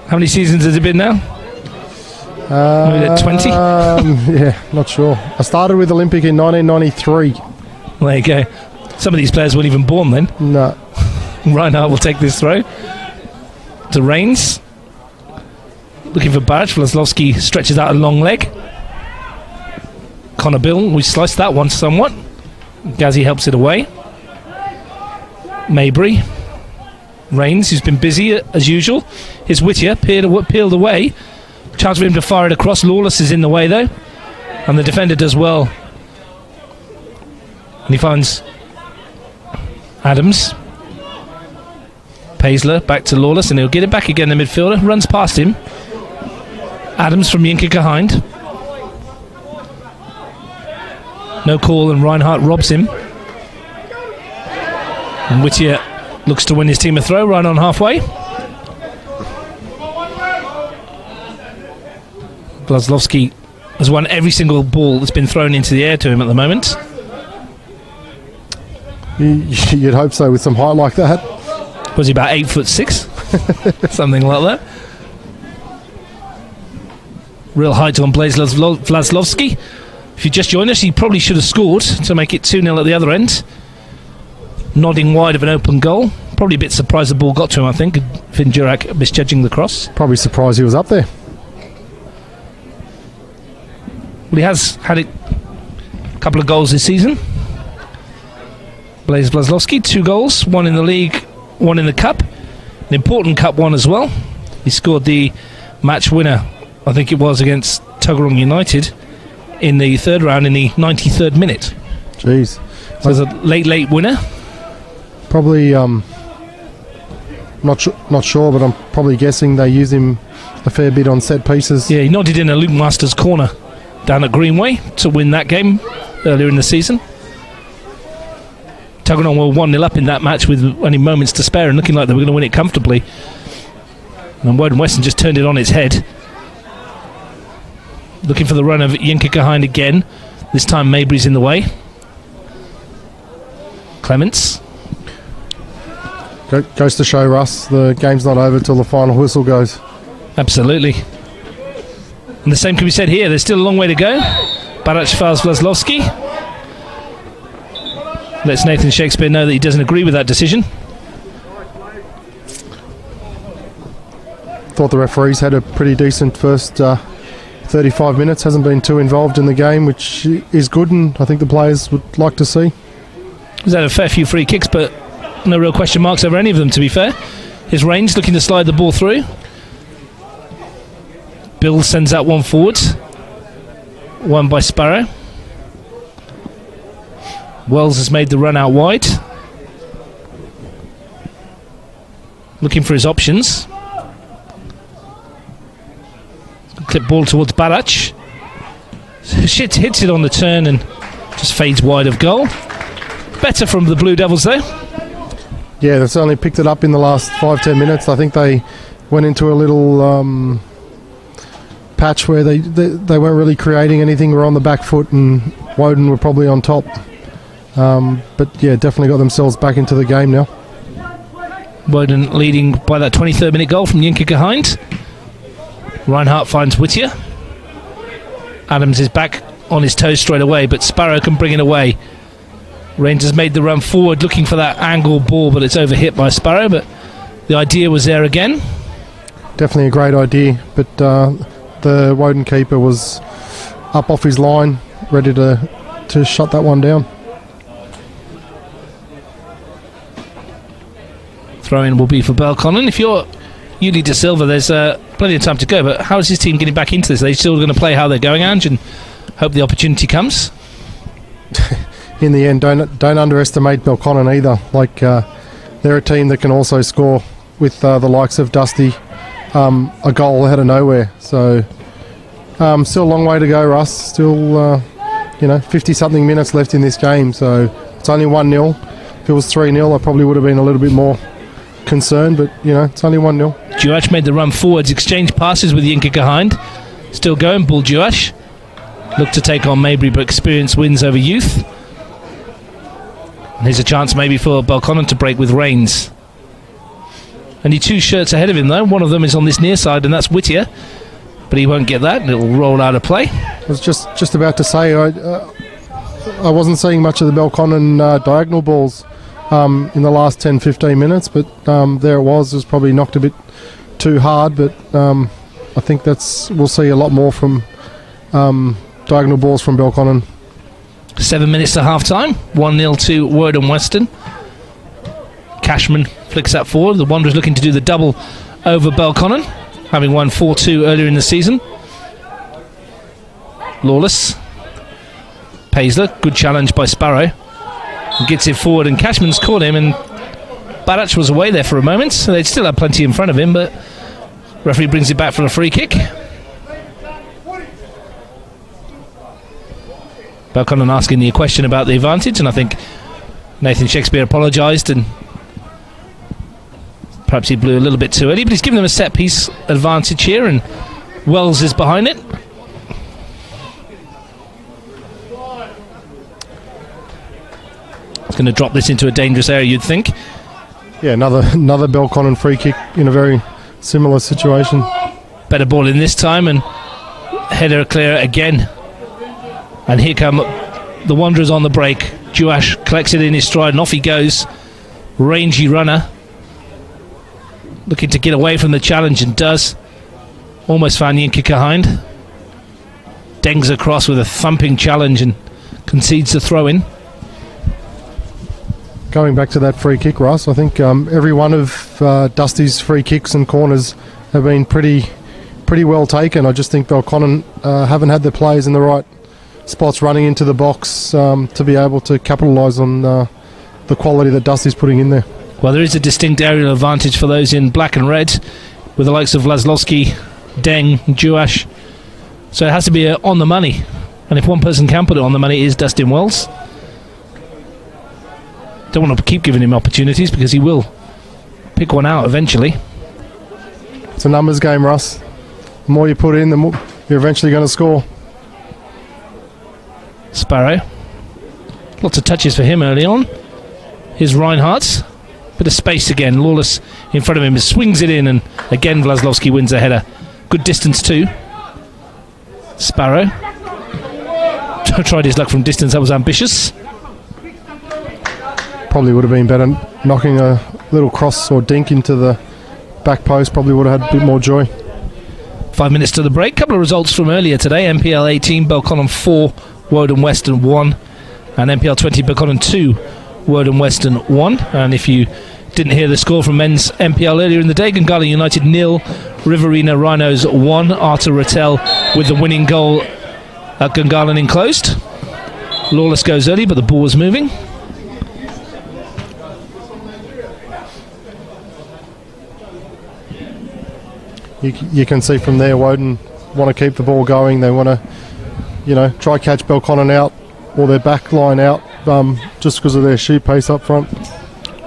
How many seasons has it been now? Maybe 20? Yeah, not sure. I started with Olympic in 1993. There you go. Some of these players weren't even born then. No. Reinhardt will take this throw. To Reigns. Looking for Barrett. Vlaslovsky stretches out a long leg. Connor Bill, we sliced that one somewhat. Gazzy helps it away. Mabry. Reigns, who's been busy as usual. Here's Whittier, peeled away. Chance for him to fire it across. Lawless is in the way though. And the defender does well. And he finds Adams. Paisley back to Lawless, and he'll get it back again. The midfielder runs past him. Adams from Yinka-Hind. No call, and Reinhardt robs him. And Whittier looks to win his team a throw right on halfway. Vlaslovsky has won every single ball that's been thrown into the air to him at the moment. You'd hope so with some height like that. Was he about 8'6"? Something like that. Real height on Vlaslovsky. If you just joined us, he probably should have scored to make it 2-0 at the other end. Nodding wide of an open goal. Probably a bit surprised the ball got to him, I think. Finn Durack misjudging the cross. Probably surprised he was up there. Well, he has had a couple of goals this season. Blaise Vlaslovsky, 2 goals. 1 in the league, 1 in the cup. An important cup one as well. He scored the match winner, I think it was, against Tuggeranong United in the third round in the 93rd minute. Jeez. So it's a late winner. Probably, not sure, but I'm probably guessing they use him a fair bit on set pieces. Yeah, he nodded in a Luke Masters corner down at Greenway to win that game earlier in the season. Tuggeranong were 1-0 up in that match with only moments to spare and looking like they were going to win it comfortably. And Woden Weston just turned it on its head. Looking for the run of Yinka-Hind again. This time Mabry's in the way. Clements. Goes to show, Russ, the game's not over till the final whistle goes. Absolutely. And the same can be said here. There's still a long way to go. Barach fouls Vlaslovsky. Lets Nathan Shakespeare know that he doesn't agree with that decision. Thought the referees had a pretty decent first 35 minutes. Hasn't been too involved in the game, which is good, and I think the players would like to see. He's had a fair few free kicks, but no real question marks over any of them, to be fair. Here's Reigns looking to slide the ball through. Bill sends that one forward. One by Sparrow. Wells has made the run out wide. Looking for his options. Clip ball towards Barach. Shit hits it on the turn and just fades wide of goal. Better from the Blue Devils though. Yeah, they've certainly picked it up in the last 5-10 minutes. I think they went into a little patch where they weren't really creating anything. Were on the back foot, and Woden were probably on top. But yeah, definitely got themselves back into the game now. Woden leading by that 23rd minute goal from Yinka-Hind. Reinhardt finds Whittier. Adams is back on his toes straight away, but Sparrow can bring it away. Rangers made the run forward looking for that angle ball, but it's overhit by Sparrow. But the idea was there again. Definitely a great idea, but the Woden keeper was up off his line, ready to shut that one down. Throw-in will be for Belconnen. If you're Uli De Silva, there's plenty of time to go, but how is his team getting back into this? Are they still going to play how they're going, Ange, and hope the opportunity comes? in the end, don't underestimate Belconnen either. Like they're a team that can also score with the likes of Dusty, a goal out of nowhere. So still a long way to go, Russ. Still 50-something minutes left in this game. So it's only 1-0. If it was 3-0, I probably would have been a little bit more concerned, but it's only 1-0. Juash made the run forwards, exchanged passes with Yinka behind. Still going, Bull Juash. Look to take on Maybury, but experience wins over youth. And here's a chance maybe for Belconnen to break with Rains. Only 2 shirts ahead of him though. One of them is on this near side, and that's Whittier. But he won't get that, and it'll roll out of play. I was just about to say, I wasn't seeing much of the Belconnen diagonal balls in the last 10-15 minutes, but there it was. It was probably knocked a bit too hard, but I think we'll see a lot more from diagonal balls from Belconnen. 7 minutes to half time. 1-0 to Woden Weston. Cashman flicks that forward. The Wanderers looking to do the double over Belconnen, having won 4-2 earlier in the season. Lawless. Paisley, good challenge by Sparrow. Gets it forward, and Cashman's caught him, and Badach was away there for a moment, so they'd still have plenty in front of him, but referee brings it back for a free kick. Belconnen asking the question about the advantage, and I think Nathan Shakespeare apologised, and perhaps he blew a little bit too early, but he's given them a set piece advantage here, and Wells is behind it. It's going to drop this into a dangerous area, you'd think. Yeah, another Belconnen free kick in a very similar situation. Better ball in this time, and header clear again. And here come the Wanderers on the break. Juash collects it in his stride, and off he goes. Rangy runner, looking to get away from the challenge, and does. Almost found Yinka behind. Dengs across with a thumping challenge and concedes the throw-in. Going back to that free kick, Russ, I think every one of Dusty's free kicks and corners have been pretty well taken. I just think Belconnen haven't had the players in the right spots running into the box to be able to capitalise on the quality that Dusty's putting in there. Well, there is a distinct aerial advantage for those in black and red, with the likes of Laszlowski, Deng, Juash. So it has to be on the money. And if one person can put it on the money, it is Dustin Wells. Don't want to keep giving him opportunities, because he will pick one out eventually. It's a numbers game, Russ. The more you put in, the more you're eventually going to score. Sparrow. Lots of touches for him early on. Here's Reinhardt. Bit of space again. Lawless in front of him. Swings it in, and again Laszlowski wins a header. Good distance too. Sparrow. Tried his luck from distance. That was ambitious. Probably would have been better knocking a little cross or dink into the back post. Probably would have had a bit more joy. 5 minutes to the break. Couple of results from earlier today. MPL 18, Belconnen 4, Woden Weston 1. And MPL 20, Belconnen 2, Woden Weston 1. And if you didn't hear the score from men's MPL earlier in the day, Gungahlin United 0, Riverina Rhinos 1. Arthur Rattel with the winning goal at Gungahlin enclosed. Lawless goes early, but the ball was moving. You can see from there, Woden want to keep the ball going. They want to, try catch Belconnen out or their back line out just because of their shoot pace up front.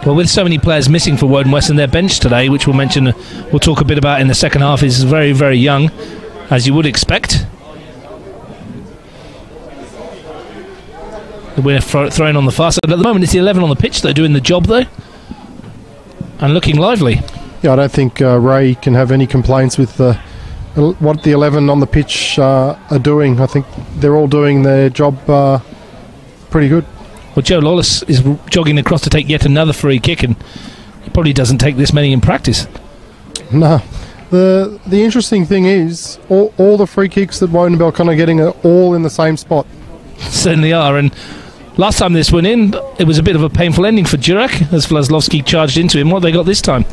Well, with so many players missing for Woden Weston, their bench today, which we'll talk a bit about in the second half, is very, very young, as you would expect. The winner thrown on the far side. At the moment, it's the 11 on the pitch. They're doing the job, though, and looking lively. Yeah, I don't think Ray can have any complaints with what the 11 on the pitch are doing. I think they're all doing their job pretty good. Well, Joe Lawless is jogging across to take yet another free kick, and he probably doesn't take this many in practice. No. The interesting thing is, all the free kicks that Woden and Belconnen are getting are all in the same spot. Certainly are, and last time this went in, it was a bit of a painful ending for Durack, as Laszlowski charged into him. What have they got this time?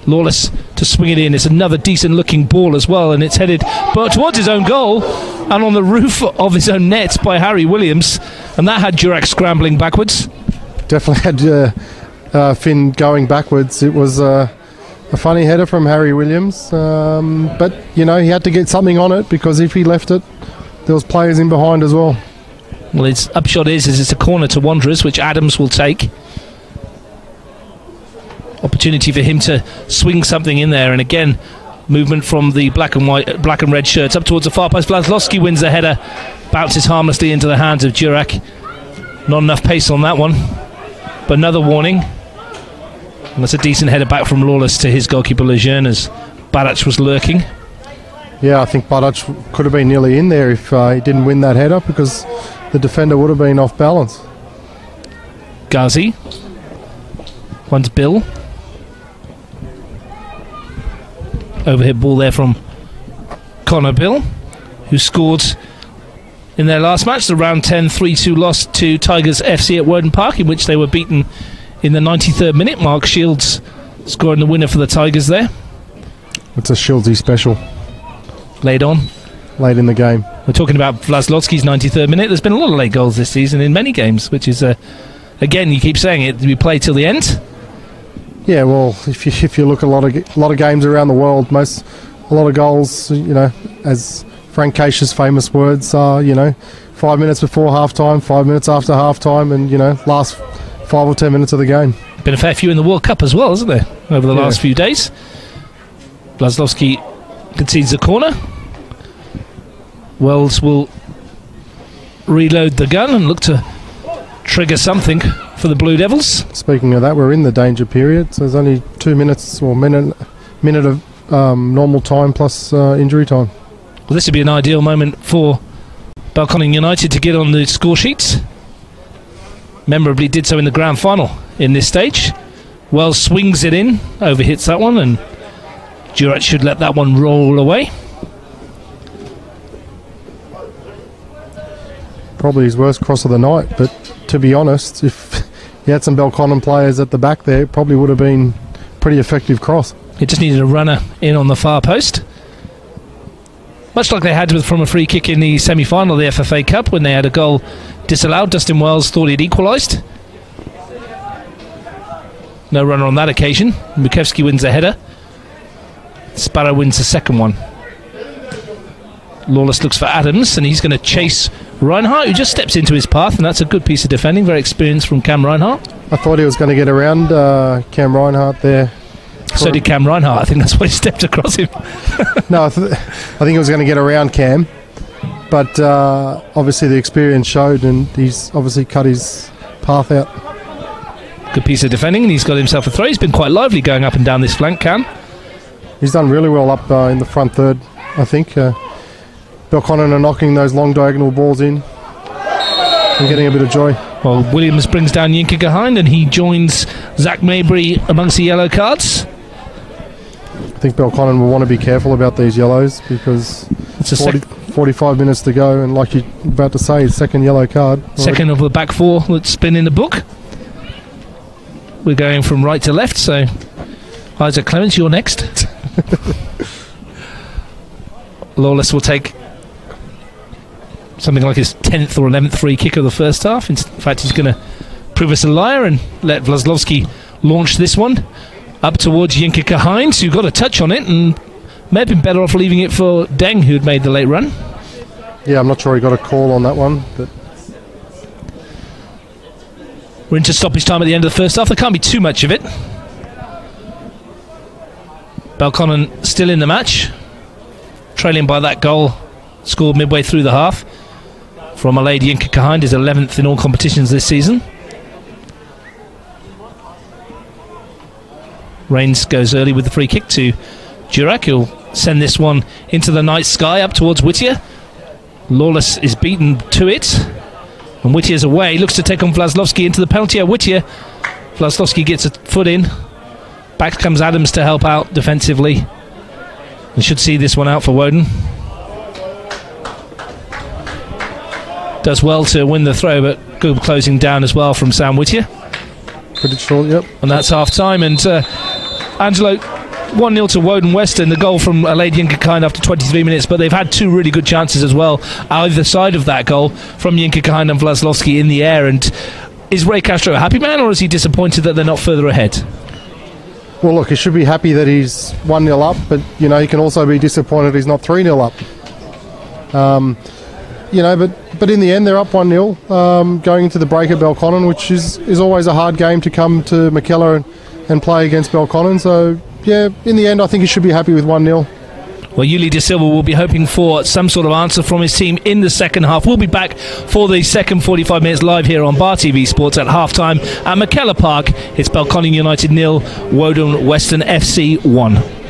Lawless to swing it in. It's another decent looking ball as well, and it's headed towards his own goal and on the roof of his own net by Harry Williams, And that had Durack scrambling backwards. Definitely had Finn going backwards. It was a funny header from Harry Williams, but he had to get something on it, because if he left it, there was players in behind as well. Well, its upshot is it's a corner to Wanderers, which Adams will take. Opportunity for him to swing something in there, and again, movement from the black and red shirts up towards the far post. Vlaslovsky wins the header, bounces harmlessly into the hands of Durack. Not enough pace on that one, but another warning. And that's a decent header back from Lawless to his goalkeeper Lejeune, as Badac was lurking. Yeah, I think Badac could have been nearly in there if he didn't win that header, because the defender would have been off balance. Ghazi. One's Bill. Overhead ball there from Connor Bill, who scored in their last match, the round 10 3-2 loss to Tigers FC at Woden Park, in which they were beaten in the 93rd minute. Mark Shields scoring the winner for the Tigers there. It's a Shieldsy special. Laid on. Late in the game. We're talking about Vlaslovsky's 93rd minute. There's been a lot of late goals this season in many games, which is, again, you keep saying it, we play till the end. Yeah, well, if you look at a lot of games around the world, a lot of goals, as Frank Keish's famous words are, 5 minutes before half time, 5 minutes after half time, and last 5 or 10 minutes of the game. Been a fair few in the World Cup as well, hasn't there, over the last few days. Vlaslovsky concedes the corner. Wells will reload the gun and look to trigger something for the Blue Devils. Speaking of that, we're in the danger period, so there's only 2 minutes or minute of normal time plus injury time. Well, this would be an ideal moment for Belconnen United to get on the score sheets. Memorably did so in the grand final in this stage. Wells swings it in, overhits that one, and Durack should let that one roll away. Probably his worst cross of the night, but to be honest, if he had some Belconnen players at the back there, it probably would have been a pretty effective cross. It just needed a runner in on the far post. Much like they had from a free kick in the semi-final of the FFA Cup, when they had a goal disallowed. Dustin Wells thought he'd equalised. No runner on that occasion. Mukewski wins the header. Sparrow wins the second one. Lawless looks for Adams, and he's going to chase Reinhardt, who just steps into his path, and that's a good piece of defending. Very experienced from Cam Reinhardt. I thought he was going to get around Cam Reinhardt there. So did Cam Reinhardt. I think that's why he stepped across him. No, I think he was going to get around Cam, but obviously the experience showed, and he's obviously cut his path out. Good piece of defending, and he's got himself a throw. He's been quite lively going up and down this flank, Cam. He's done really well up in the front third, I think. Belconnen are knocking those long diagonal balls in and getting a bit of joy. Well, Williams brings down Yinka Gehind, and he joins Zach Mabry amongst the yellow cards. I think Belconnen will want to be careful about these yellows, because it's 45 minutes to go, and like you're about to say, second yellow card. Second of the back four that's been in the book. We're going from right to left, so Isaac Clements, you're next. Lawless will take something like his 10th or 11th free kick of the first half. In fact, he's going to prove us a liar and let Vlaslovsky launch this one up towards Yinka Gehind, who got a touch on it and may have been better off leaving it for Deng, who had made the late run. Yeah, I'm not sure he got a call on that one, but we're into stoppage time at the end of the first half. There can't be too much of it. Belconnen still in the match, trailing by that goal scored midway through the half from a lady Yinka Gehind, his 11th in all competitions this season. Rains goes early with the free kick to Durack, who'll send this one into the night sky up towards Whittier. Lawless is beaten to it, and Whittier's away, looks to take on Vlaslovsky into the penalty area. Whittier, Vlaslovsky gets a foot in, back comes Adams to help out defensively, and should see this one out for Woden. Does well to win the throw, but good closing down as well from Sam Whittier. Pretty short, yep. And that's half time, and Angelo, 1-0 to Woden Weston, the goal from Aleid Yinka-Kind after 23 minutes, but they've had two really good chances as well, either side of that goal, from Yinka-Kind and Vlaslovsky in the air. And is Ray Castro a happy man, or is he disappointed that they're not further ahead? Well, look, he should be happy that he's 1-0 up, but, he can also be disappointed he's not 3-0 up. But in the end, they're up 1-0 going into the break at Belconnen, which is always a hard game to come to Mackellar and play against Belconnen. So, yeah, in the end, I think he should be happy with 1-0. Well, Yuli De Silva will be hoping for some sort of answer from his team in the second half. We'll be back for the second 45 minutes live here on Bar TV Sports at half-time at Mackellar Park. It's Belconnen United 0, Woden Weston FC 1.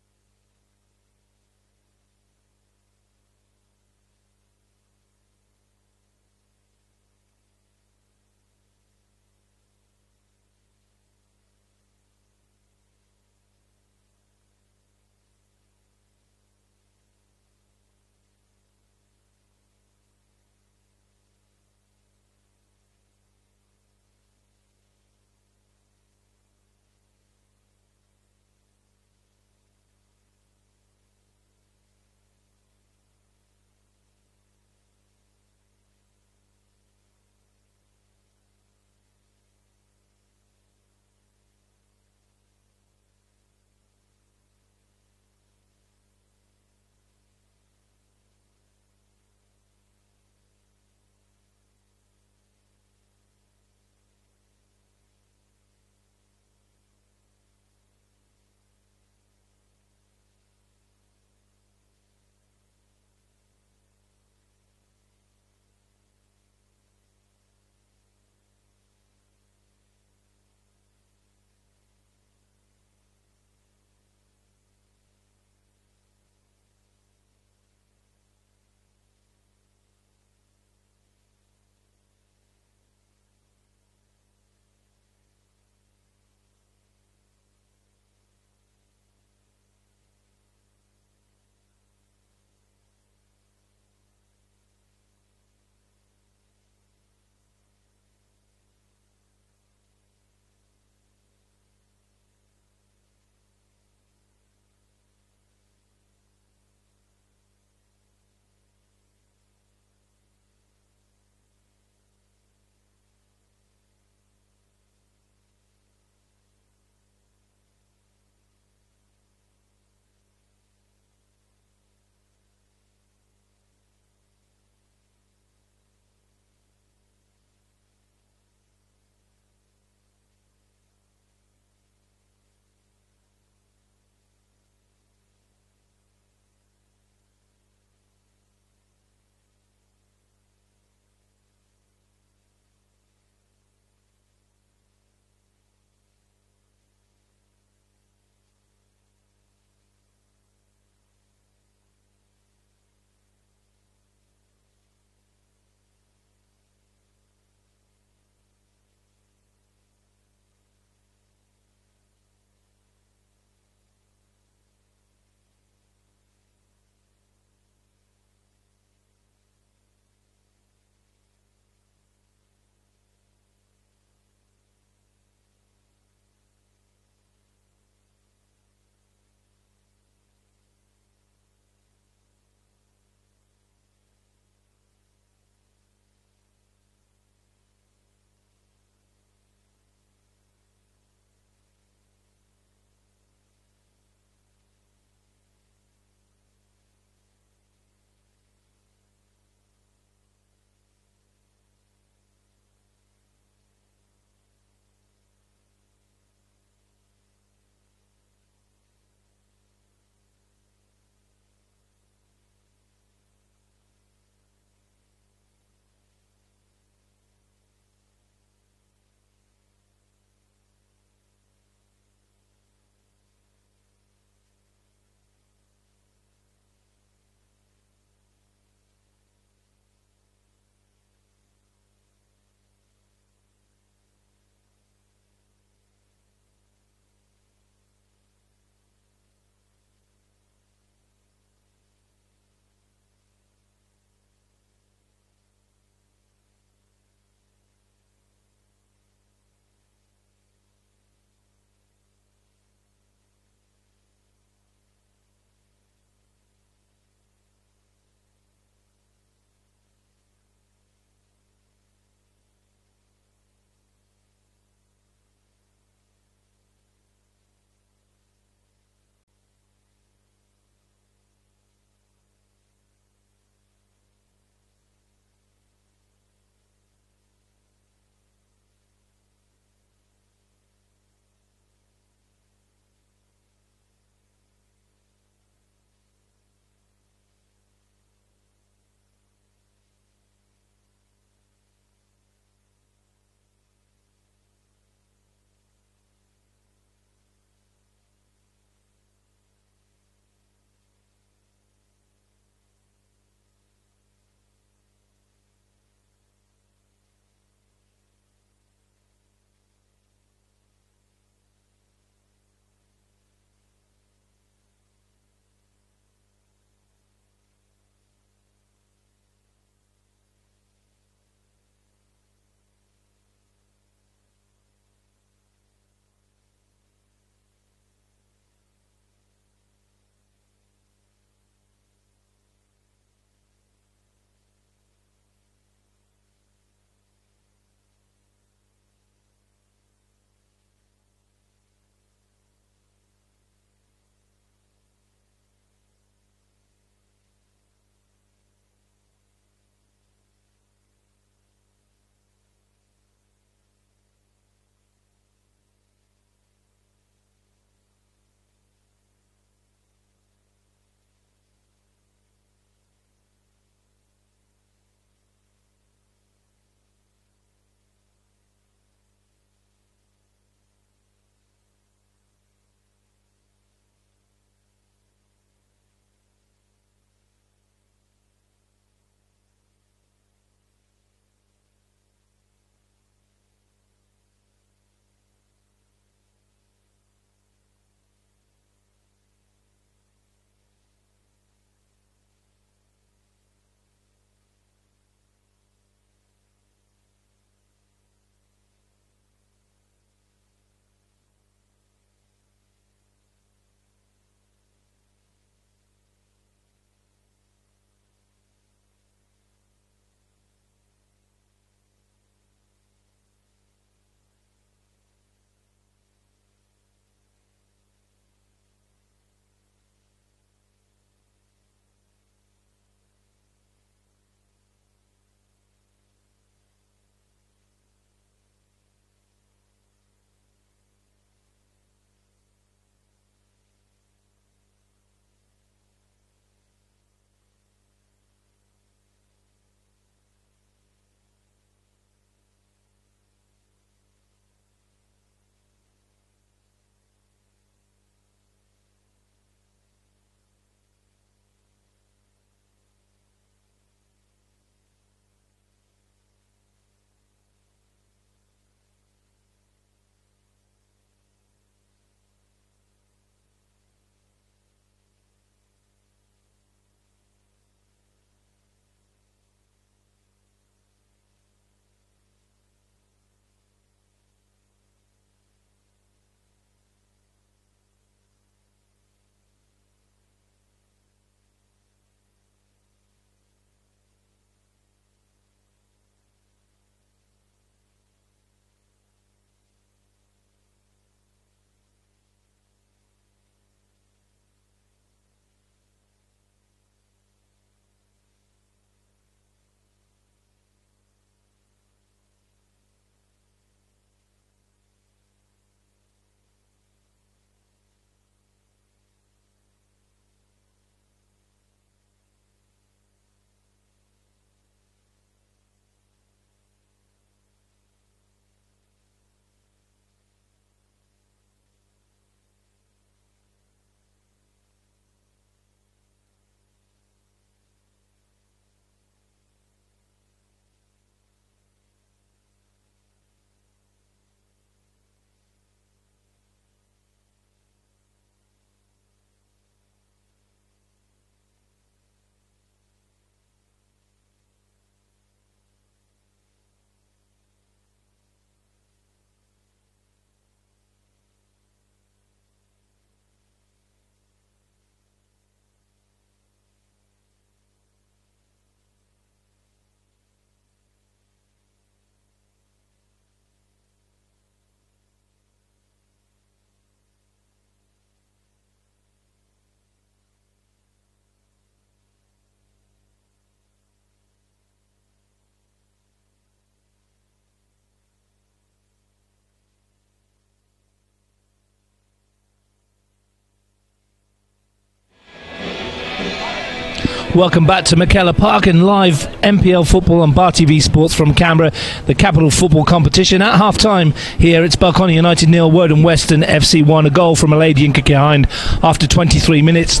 Welcome back to McKellar Park and live MPL football on Bar TV Sports from Canberra, the capital football competition. At half-time here, it's Belconnen United 0, Woden Weston FC 1. A goal from Alaid Yinka after 23 minutes,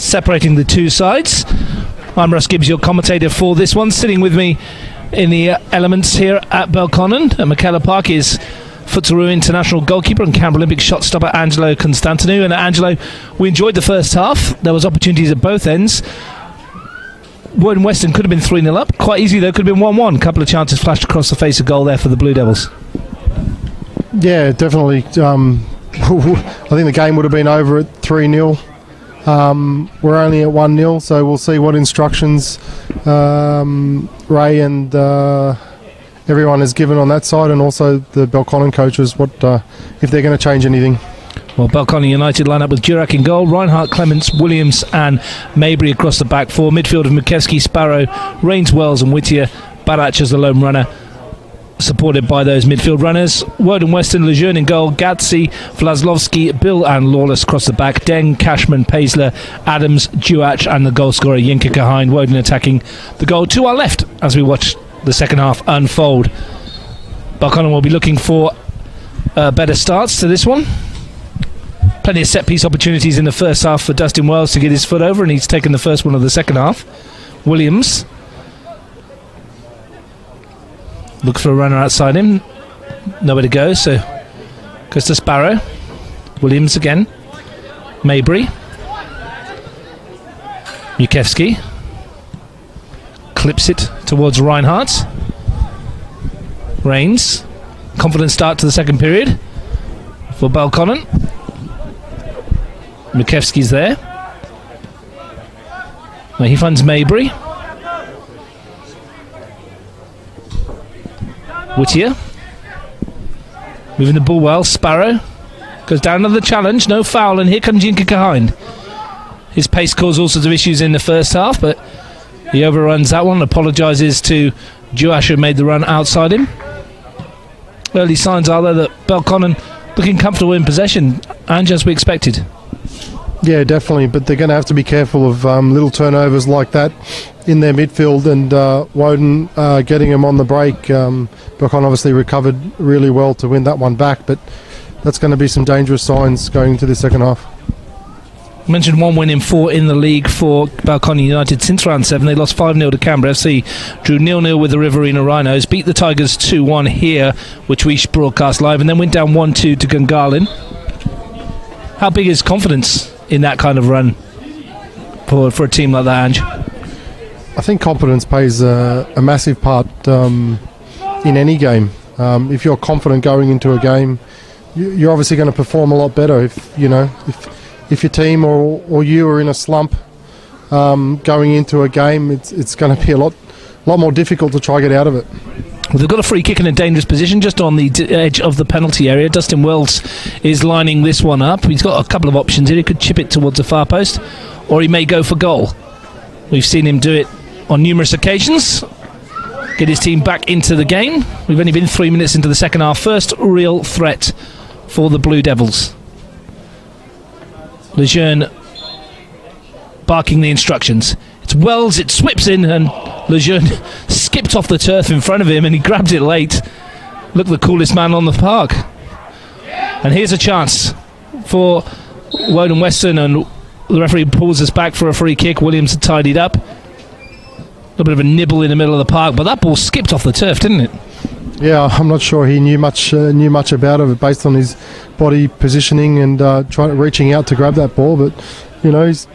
separating the two sides. I'm Russ Gibbs, your commentator for this one. Sitting with me in the elements here at Belconnen at McKellar Park is Futsal international goalkeeper and Canberra Olympic shot stopper Angelo Constantinou. And Angelo, we enjoyed the first half. There was opportunities at both ends. Woden Weston could have been 3-0 up. Quite easy though, could have been 1-1. A couple of chances flashed across the face of goal there for the Blue Devils. Yeah, definitely. I think the game would have been over at 3-0. We're only at 1-0, so we'll see what instructions Ray and everyone is given on that side, and also the Belconnen coaches, if they're going to change anything. Well, Belconnen United line up with Durack in goal, Reinhardt, Clements, Williams and Mabry across the back four. Midfield of Mikevsky, Sparrow, Rains, Wells and Whittier. Barach as the lone runner, supported by those midfield runners. Woden Weston, Lejeune in goal, Gatsy, Vlaslovsky, Bill and Lawless across the back. Deng, Cashman, Paisler, Adams, Duach and the goal scorer Yinka Kahin. Woden attacking the goal to our left as we watch the second half unfold. Belconnen will be looking for better starts to this one. Plenty of set-piece opportunities in the first half for Dustin Wells to get his foot over, and he's taken the first one of the second half. Williams looks for a runner outside him. Nowhere to go, so goes to Sparrow. Williams again. Mabry. Mikevsky clips it towards Reinhardt. Rains. Confident start to the second period for Belconnen. Mikevsky's there. Well, he finds Mabry. Whittier. Moving the ball well. Sparrow goes down to the challenge. No foul, and here comes Yinka Kahin. His pace caused all sorts of issues in the first half, but he overruns that one. Apologises to Duach, who made the run outside him. Early signs are there that Belconnen looking comfortable in possession, and as we expected. Yeah, definitely, but they're going to have to be careful of little turnovers like that in their midfield, and Woden getting them on the break. Belconnen obviously recovered really well to win that one back, but that's going to be some dangerous signs going into the second half. I mentioned one win in 4 in the league for Belconnen United since round 7. They lost 5-0 to Canberra FC, drew 0-0 with the Riverina Rhinos, beat the Tigers 2-1 here, which we broadcast live, and then went down 1-2 to Gungahlin. How big is confidence in that kind of run for a team like that, Ange? I think confidence plays a massive part in any game. If you're confident going into a game, you're obviously going to perform a lot better. If your team or you are in a slump going into a game, it's going to be a lot more difficult to try to get out of it. Well, they've got a free kick in a dangerous position just on the edge of the penalty area. Dustin Wells is lining this one up. He's got a couple of options here. He could chip it towards the far post, or he may go for goal. We've seen him do it on numerous occasions. Get his team back into the game. We've only been 3 minutes into the second half. First real threat for the Blue Devils. Lejeune barking the instructions. It's Wells, it swips in, and Lejeune skipped off the turf in front of him, and he grabbed it late. Look, the coolest man on the park. And here's a chance for Woden Weston, and the referee pulls us back for a free kick. Williams had tidied up. A little bit of a nibble in the middle of the park, but that ball skipped off the turf, didn't it? Yeah, I'm not sure he knew much about it based on his body positioning and reaching out to grab that ball, but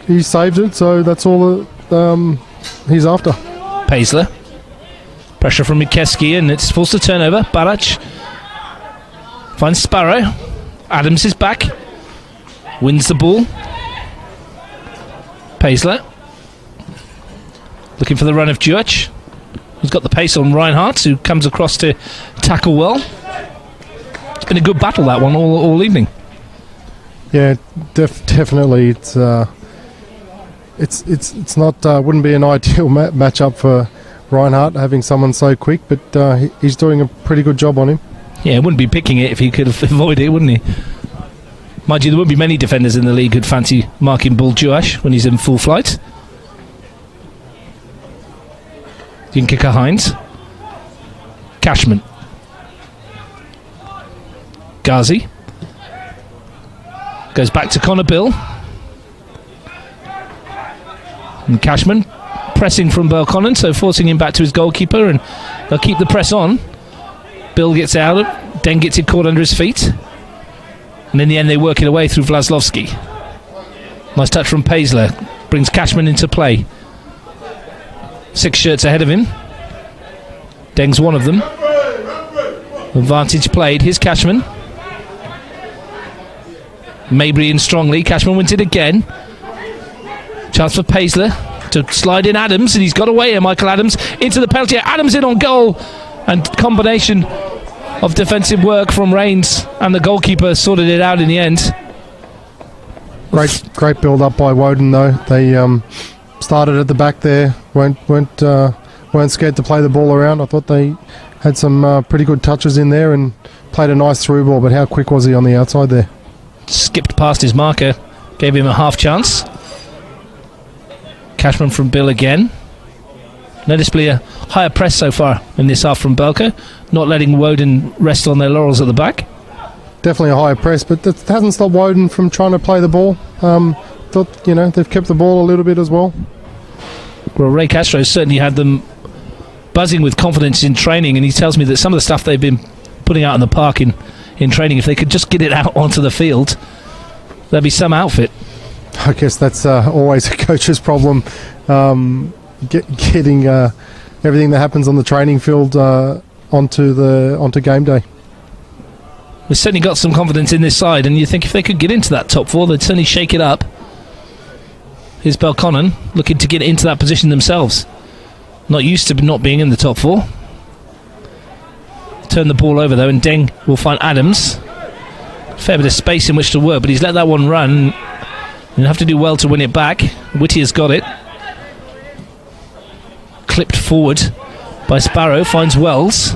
he saved it, so that's all he's after. Paisler. Pressure from Mikevsky, and it's forced a turnover. Barach finds Sparrow. Adams is back. Wins the ball. Paisler. Looking for the run of Duach. He's got the pace on Reinhardt, who comes across to tackle well. It's been a good battle, that one, all evening. Yeah, definitely. It's not wouldn't be an ideal matchup for Reinhardt, having someone so quick, but he's doing a pretty good job on him. Yeah, wouldn't be picking it if he could avoid it, wouldn't he? Mind you, there wouldn't be many defenders in the league who'd fancy marking Bull Duach when he's in full flight. Kicker Hines. Cashman. Ghazi. Goes back to Connor Bill. And Cashman pressing from Belconnen, so forcing him back to his goalkeeper, and they'll keep the press on. Bill gets out, then gets it caught under his feet. And in the end they work it away through Vlaslovsky. Nice touch from Paisler. Brings Cashman into play. 6 shirts ahead of him. Deng's one of them. Advantage played. Here's Cashman. Mabry in strongly. Cashman wins it again. Chance for Paisler to slide in Adams, and he's got away here. Michael Adams into the penalty. Adams in on goal, and combination of defensive work from Rains, and the goalkeeper sorted it out in the end. Great build up by Woden though. They started at the back there, weren't scared to play the ball around. I thought they had some pretty good touches in there and played a nice through ball, but how quick was he on the outside there? Skipped past his marker, gave him a half chance. Cashman from Bill again. Noticeably a higher press so far in this half from Belco, not letting Woden rest on their laurels at the back. Definitely a higher press, but that hasn't stopped Woden from trying to play the ball. Thought, they've kept the ball a little bit as well. Well, Ray Castro certainly had them buzzing with confidence in training, and he tells me that some of the stuff they've been putting out in the park in training, if they could just get it out onto the field, there'd be some outfit. I guess that's always a coach's problem, getting everything that happens on the training field onto game day. We've certainly got some confidence in this side, and you think if they could get into that top 4, they'd certainly shake it up. Here's Belconnen looking to get into that position themselves. Not used to not being in the top 4. Turn the ball over though, and Deng will find Adams. Fair bit of space in which to work, but he's let that one run. He'll have to do well to win it back. Whittier's got it. Clipped forward by Sparrow, finds Wells.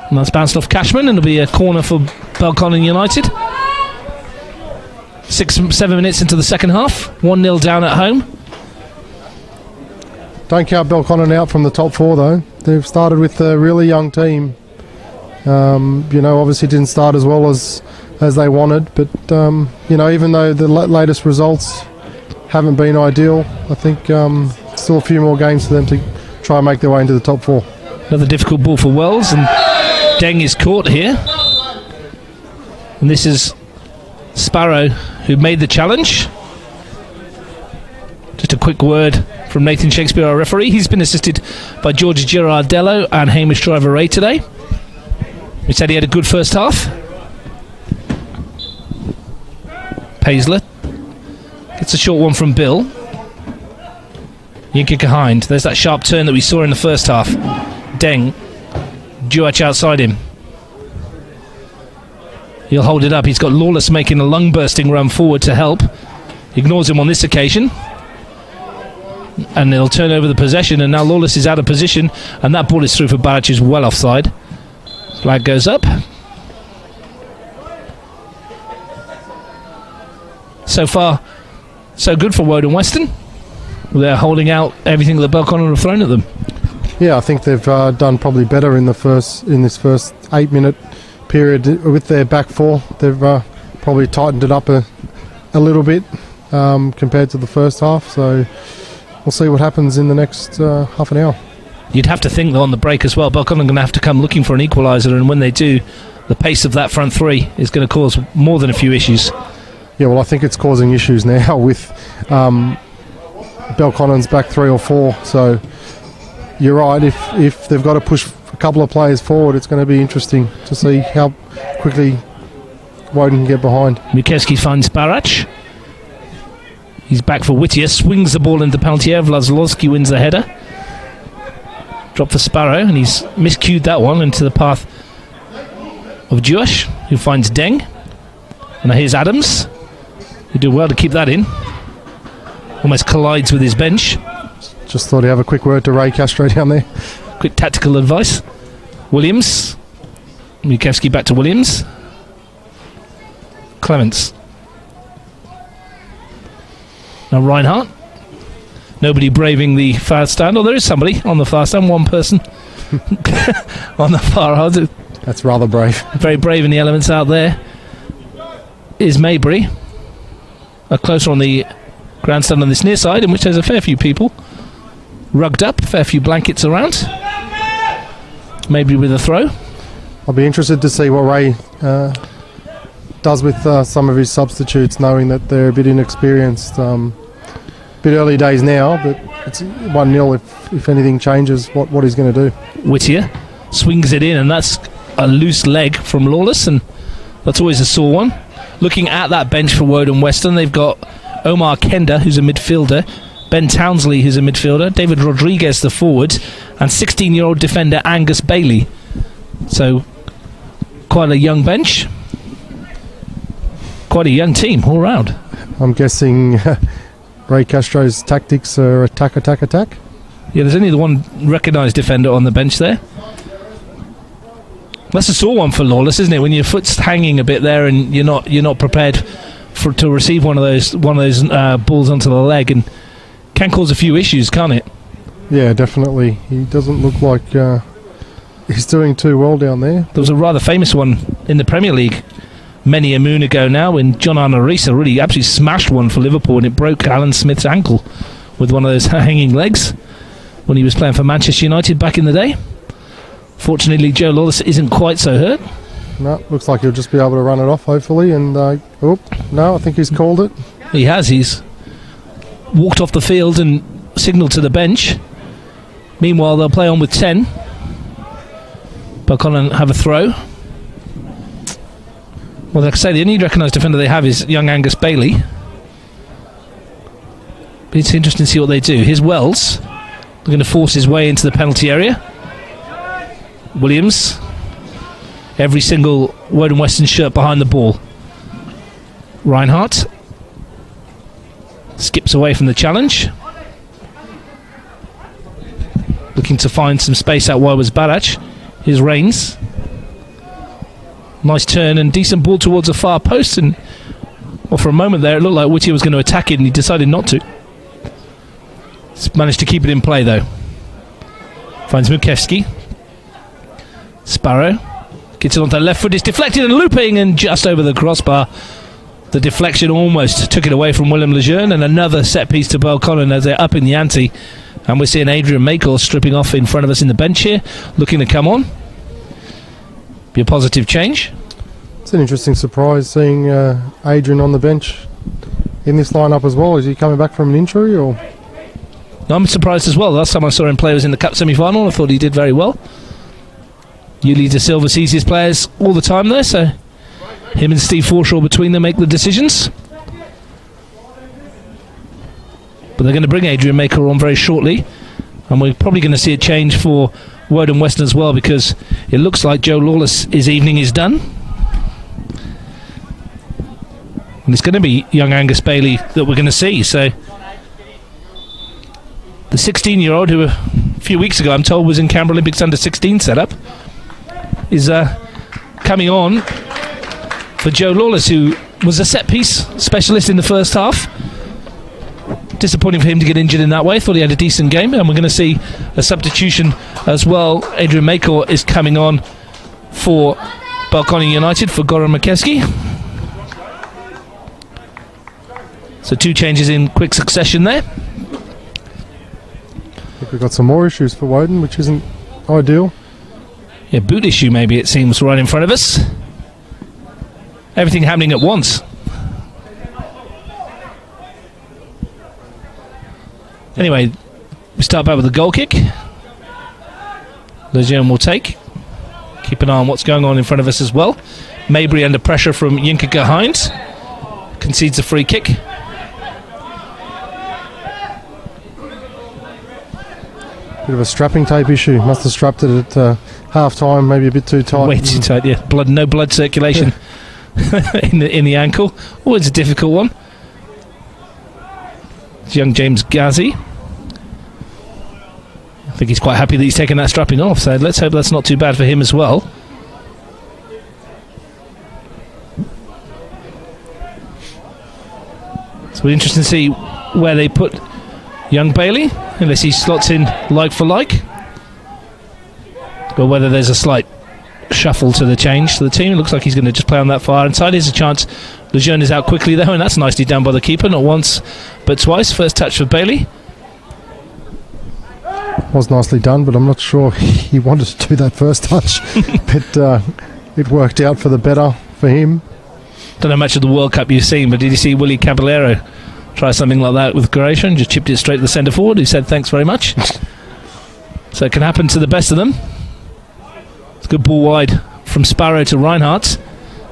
And that's bounced off Cashman, and it'll be a corner for Belconnen United. 6-7 minutes into the second half. 1-0 down at home. Don't count Belconnen out from the top 4 though. They've started with a really young team. Obviously didn't start as well as they wanted, but even though the latest results haven't been ideal, I think still a few more games for them to try and make their way into the top 4. Another difficult ball for Wells, and Deng is caught here. And this is Sparrow who made the challenge. Just a quick word from Nathan Shakespeare, our referee. He's been assisted by George Girardello and Hamish Driver-Ray today. We said he had a good first half. Paisler gets a short one from Bill. Yinka behind. There's that sharp turn that we saw in the first half. Deng. Duach outside him. He'll hold it up. He's got Lawless making a lung-bursting run forward to help. Ignores him on this occasion. And they'll turn over the possession, and now Lawless is out of position, and that ball is through for Baric, is well offside. Flag goes up. So far, so good for Woden Weston. They're holding out everything that Belconnen have thrown at them. Yeah, I think they've done probably better in this first 8-minute period with their back 4. They've probably tightened it up a little bit compared to the first half. So we'll see what happens in the next half an hour. You'd have to think, though, on the break as well, Belconnen are going to have to come looking for an equaliser, and when they do, the pace of that front 3 is going to cause more than a few issues. Yeah, well, I think it's causing issues now with Belconnen's back 3 or 4. So you're right, if they've got to push a couple of players forward, it's going to be interesting to see how quickly Woden can get behind. Mukewski finds Barac. He's back for Whittier, swings the ball into the penalty area. Vlaslovsky wins the header. Drop for Sparrow, and he's miscued that one into the path of Duach, who finds Deng. And here's Adams, who do well to keep that in. Almost collides with his bench. Just thought he'd have a quick word to Ray Castro down there. Quick tactical advice. Williams. Mukewski back to Williams. Clements. Now Reinhardt. Nobody braving the far stand. Oh, there is somebody on the far stand. One person on the far hard. That's rather brave. Very brave in the elements out there. Is Maybury. Closer on the grandstand on this near side, in which there's a fair few people rugged up, fair few blankets around. Maybe with a throw. I'll be interested to see what Ray does with some of his substitutes, knowing that they're a bit inexperienced. Bit early days now, but it's 1-0 if anything changes, what he's going to do. Whittier swings it in, and that's a loose leg from Lawless, and that's always a sore one. Looking at that bench for Woden Weston, they've got Omar Kenda, who's a midfielder, Ben Townsley, who's a midfielder, David Rodriguez, the forward, and 16-year-old defender Angus Bailey. So, quite a young bench. Quite a young team all round. I'm guessing Ray Castro's tactics are attack. Yeah, there's only the one recognised defender on the bench there. That's a sore one for Lawless, isn't it? When your foot's hanging a bit there and you're not prepared to receive one of those balls onto the leg, and can cause a few issues, can't it? Yeah, definitely. He doesn't look like he's doing too well down there. There was a rather famous one in the Premier League many a moon ago now, when John Arnorisa really absolutely smashed one for Liverpool, and it broke Alan Smith's ankle with one of those hanging legs when he was playing for Manchester United back in the day. Fortunately, Joe Lawless isn't quite so hurt. No, looks like he'll just be able to run it off, hopefully. And no, I think he's called it. He has. He's walked off the field and signalled to the bench. Meanwhile, they'll play on with 10. Belconnen have a throw. Well, like I say, the only recognised defender they have is young Angus Bailey. But it's interesting to see what they do. Here's Wells, going to force his way into the penalty area. Williams, every single Woden Weston shirt behind the ball. Reinhardt skips away from the challenge, looking to find some space out wide was Barach. Here's Rains. Nice turn and decent ball towards the far post, and well, for a moment there it looked like Whittier was going to attack it, and he decided not to. He's managed to keep it in play though. Finds Mukewski. Sparrow gets it onto the left foot, it's deflected and looping, and just over the crossbar. The deflection almost took it away from Willem Lejeune, and another set piece to Belconnen as they're up in the ante. And we're seeing Adrian Maycoll stripping off in front of us in the bench here, looking to come on. Be a positive change. It's an interesting surprise seeing Adrian on the bench in this lineup as well. Is he coming back from an injury, or? No, I'm surprised as well. Last time I saw him play was in the Cup semi-final. I thought he did very well. Yuli De Silva sees his players all the time there, so him and Steve Forshaw between them make the decisions. But they're going to bring Adrian Maycoll on very shortly, and we're probably going to see a change for Woden Weston as well, because it looks like Joe Lawless' evening is done. And it's going to be young Angus Bailey that we're going to see. So the 16-year-old, who a few weeks ago I'm told was in Canberra Olympics under-16 setup, is coming on for Joe Lawless, who was a set-piece specialist in the first half. Disappointing for him to get injured in that way. Thought he had a decent game, and we're going to see a substitution as well. Adrian Maycoll is coming on for Belconnen United for Goran Mukewski. So two changes in quick succession there. I think we've got some more issues for Woden, which isn't ideal. Yeah, boot issue maybe, it seems, right in front of us. Everything happening at once. Anyway, we start back with the goal kick. Lejeune will take. Keep an eye on what's going on in front of us as well. Maybury under pressure from Yinka Hines. Concedes a free kick. Bit of a strapping tape issue. Must have strapped it at half time, maybe a bit too tight. Way too tight, yeah. No blood circulation in the ankle. Always a difficult one. It's young James Ghazi. I think he's quite happy that he's taken that strapping off, so let's hope that's not too bad for him as well. So we're interested to see where they put Young Bailey, unless he slots in like for like. Or whether there's a slight shuffle to the change to the team. It looks like he's going to just play on that far inside. Here's a chance. Lejeune is out quickly though, and that's nicely done by the keeper. Not once, but twice. First touch for Bailey. Was nicely done, but I'm not sure he wanted to do that first touch. But it worked out for the better for him. Don't know much of the World Cup you've seen, but did you see Willie Caballero try something like that with Croatia and just chipped it straight to the centre forward, who said thanks very much? So it can happen to the best of them. It's a good ball wide from Sparrow to Reinhardt.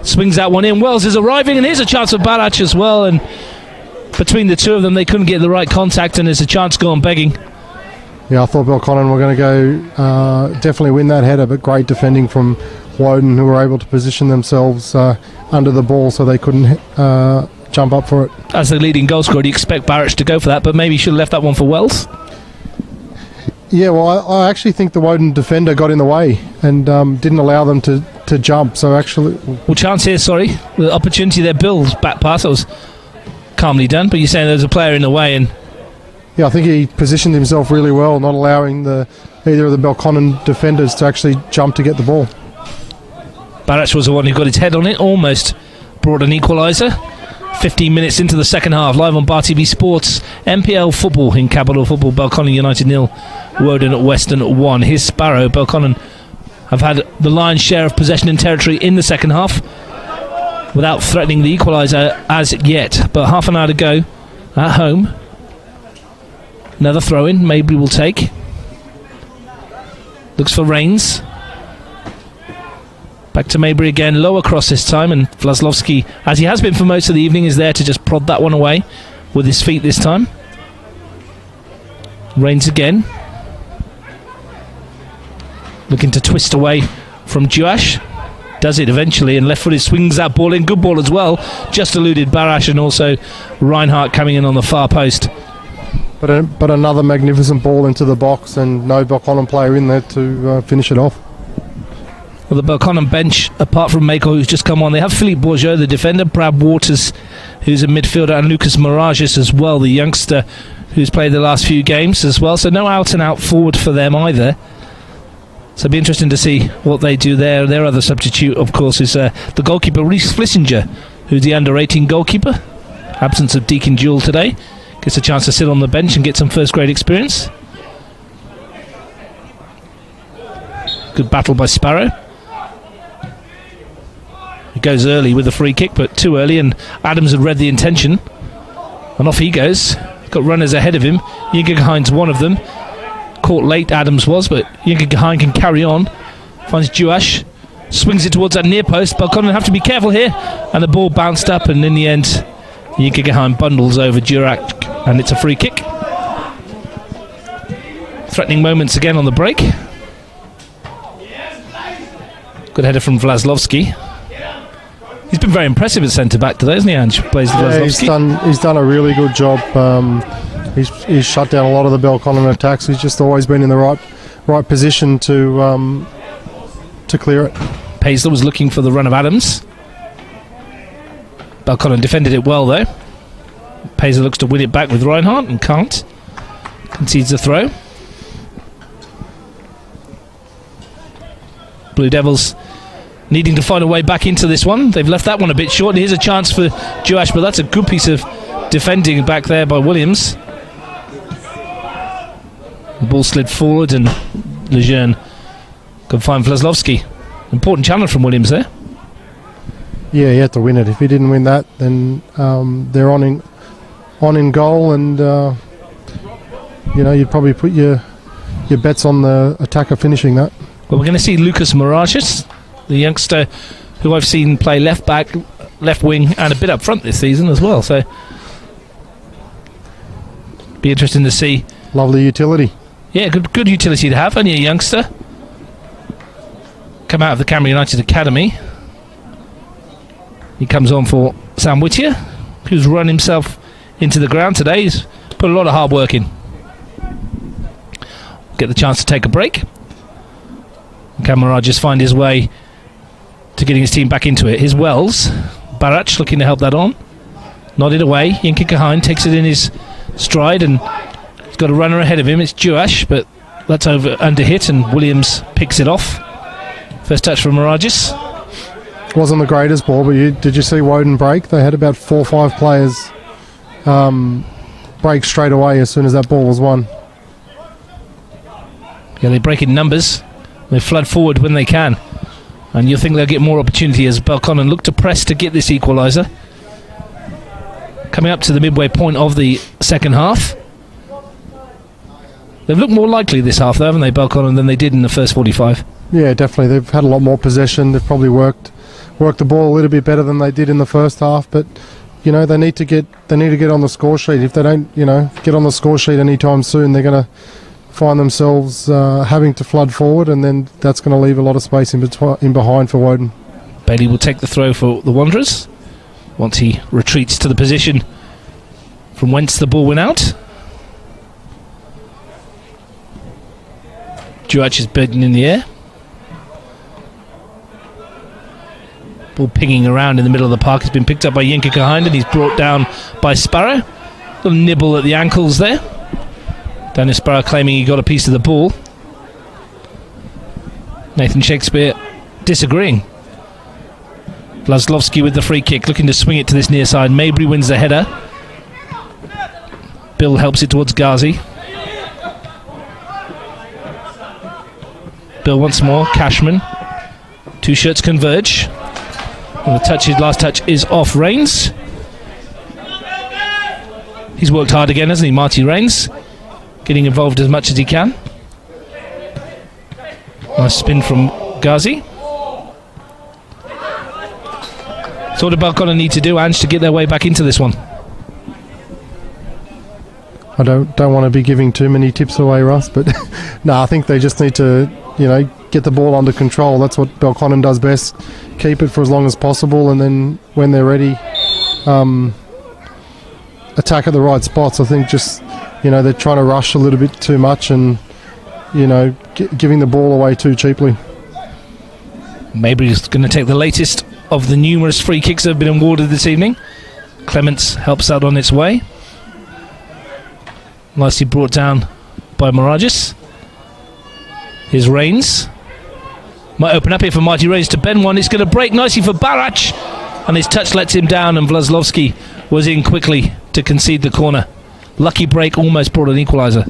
Swings that one in. Wells is arriving, and here's a chance for Barac as well. And between the two of them, they couldn't get the right contact, and there's a chance gone begging. Yeah, I thought Belconnen were going to go definitely win that header, but great defending from Woden, who were able to position themselves under the ball so they couldn't jump up for it. As the leading goal scorer, you expect Barac to go for that, but maybe you should have left that one for Wells. Yeah, well, I actually think the Woden defender got in the way and didn't allow them to jump. So actually, well, chance here. Sorry, the opportunity there. Bill's back pass, that was calmly done. But you're saying there's a player in the way, and yeah, I think he positioned himself really well, not allowing either of the Belconnen defenders to actually jump to get the ball. Barac was the one who got his head on it, almost brought an equaliser. 15 minutes into the second half, live on Bar TV Sports. MPL football in Capital Football. Belconnen United 0, Woden at Weston 1. Here's Sparrow. Belconnen have had the lion's share of possession and territory in the second half without threatening the equaliser as yet. But half an hour to go at home. Another throw-in, maybe will take. Looks for Rains. Back to Mabry again, low across this time, and Vlaslovsky, as he has been for most of the evening, is there to just prod that one away with his feet this time. Rains again. Looking to twist away from Duash. Does it eventually, and left-footed swings that ball in. Good ball as well. Just eluded Barac, and also Reinhardt coming in on the far post. But another magnificent ball into the box, and no Belconnen player in there to finish it off. Well, the Belconnen bench, apart from Mako, who's just come on, they have Philippe Bourgeot, the defender, Brad Waters, who's a midfielder, and Lucas Mirages as well, the youngster who's played the last few games as well. So no out-and-out forward for them either. So it'll be interesting to see what they do there. Their other substitute, of course, is the goalkeeper, Reece Flissinger, who's the under-18 goalkeeper. Absence of Deacon Jewell today. Gets a chance to sit on the bench and get some first-grade experience. Good battle by Sparrow. He goes early with the free kick, but too early, and Adams had read the intention. And off he goes. Got runners ahead of him. Jingerhein's one of them. Caught late, Adams was, but Jingerhein can carry on. Finds Duash. Swings it towards that near post. Belconnen have to be careful here. And the ball bounced up, and in the end, Jingerhein bundles over Durac, and it's a free kick. Threatening moments again on the break. Good header from Vlaslovsky. He's been very impressive at centre-back today, hasn't he, Ange? Plays he's done a really good job. He's shut down a lot of the Belconnen attacks. He's just always been in the right position to clear it. Paisley was looking for the run of Adams. Belconnen defended it well, though. Paisley looks to win it back with Reinhardt and can't. Concedes the throw. Blue Devils needing to find a way back into this one. They've left that one a bit short, and here's a chance for Duash, but that's a good piece of defending back there by Williams. The ball slid forward, and Lejeune can find Vlaslovsky. Important challenge from Williams there. Yeah, he had to win it. If he didn't win that, then they're on in goal, and you'd probably put your bets on the attacker finishing that. Well, we're going to see Lucas Mirages, the youngster who I've seen play left back, left wing, and a bit up front this season as well. So, be interesting to see. Lovely utility. Yeah, good utility to have. Only a youngster. Come out of the Canberra United Academy. He comes on for Sam Whittier, who's run himself into the ground today. He's put a lot of hard work in. Get the chance to take a break. Kamara just find his way to getting his team back into it. Here's Wells. Barac looking to help that on. Nodded away. Jingerhein takes it in his stride and He's got a runner ahead of him. It's Juash, but that's under hit, and Williams picks it off. First touch from Miragis. Wasn't the greatest ball, but did you see Woden break? They had about 4 or 5 players break straight away as soon as that ball was won. Yeah, they break in numbers. They flood forward when they can. And you'll think they'll get more opportunity as Belconnen look to press to get this equaliser. Coming up to the midway point of the second half. They've looked more likely this half, though, haven't they, Belconnen, than they did in the first 45? Yeah, definitely. They've had a lot more possession. They've probably worked the ball a little bit better than they did in the first half, but you know, they need to get on the score sheet. If they don't, get on the score sheet anytime soon, they're going to find themselves having to flood forward, and then that's going to leave a lot of space in behind for Woden. Bailey will take the throw for the Wanderers once he retreats to the position from whence the ball went out. Juach is birding in the air. Ball pinging around in the middle of the park. Has been picked up by Yinka Kahind, and he's brought down by Sparrow. Little nibble at the ankles there. Daniel Sparrow claiming he got a piece of the ball. Nathan Shakespeare disagreeing. Vlaslovsky with the free kick, looking to swing it to this near side. Mabry wins the header. Bill helps it towards Ghazi. Bill once more, Cashman. Two shirts converge. And his last touch is off Rains. He's worked hard again, hasn't he, Marty Rains? Getting involved as much as he can. Nice spin from Ghazi. So what do Belconnen need to do, Ange, to get their way back into this one? I don't want to be giving too many tips away, Russ, but no, I think they just need to, get the ball under control. That's what Belconnen does best. Keep it for as long as possible, and then when they're ready, attack at the right spots. I think just, they're trying to rush a little bit too much and, giving the ball away too cheaply. Maybe he's going to take the latest of the numerous free kicks that have been awarded this evening. Clements helps out on its way. Nicely brought down by Miragis. Here's Rains. Might open up here for Marty Rains to bend one. It's going to break nicely for Barach. And his touch lets him down, and Vlaslovsky was in quickly to concede the corner. Lucky break, almost brought an equaliser.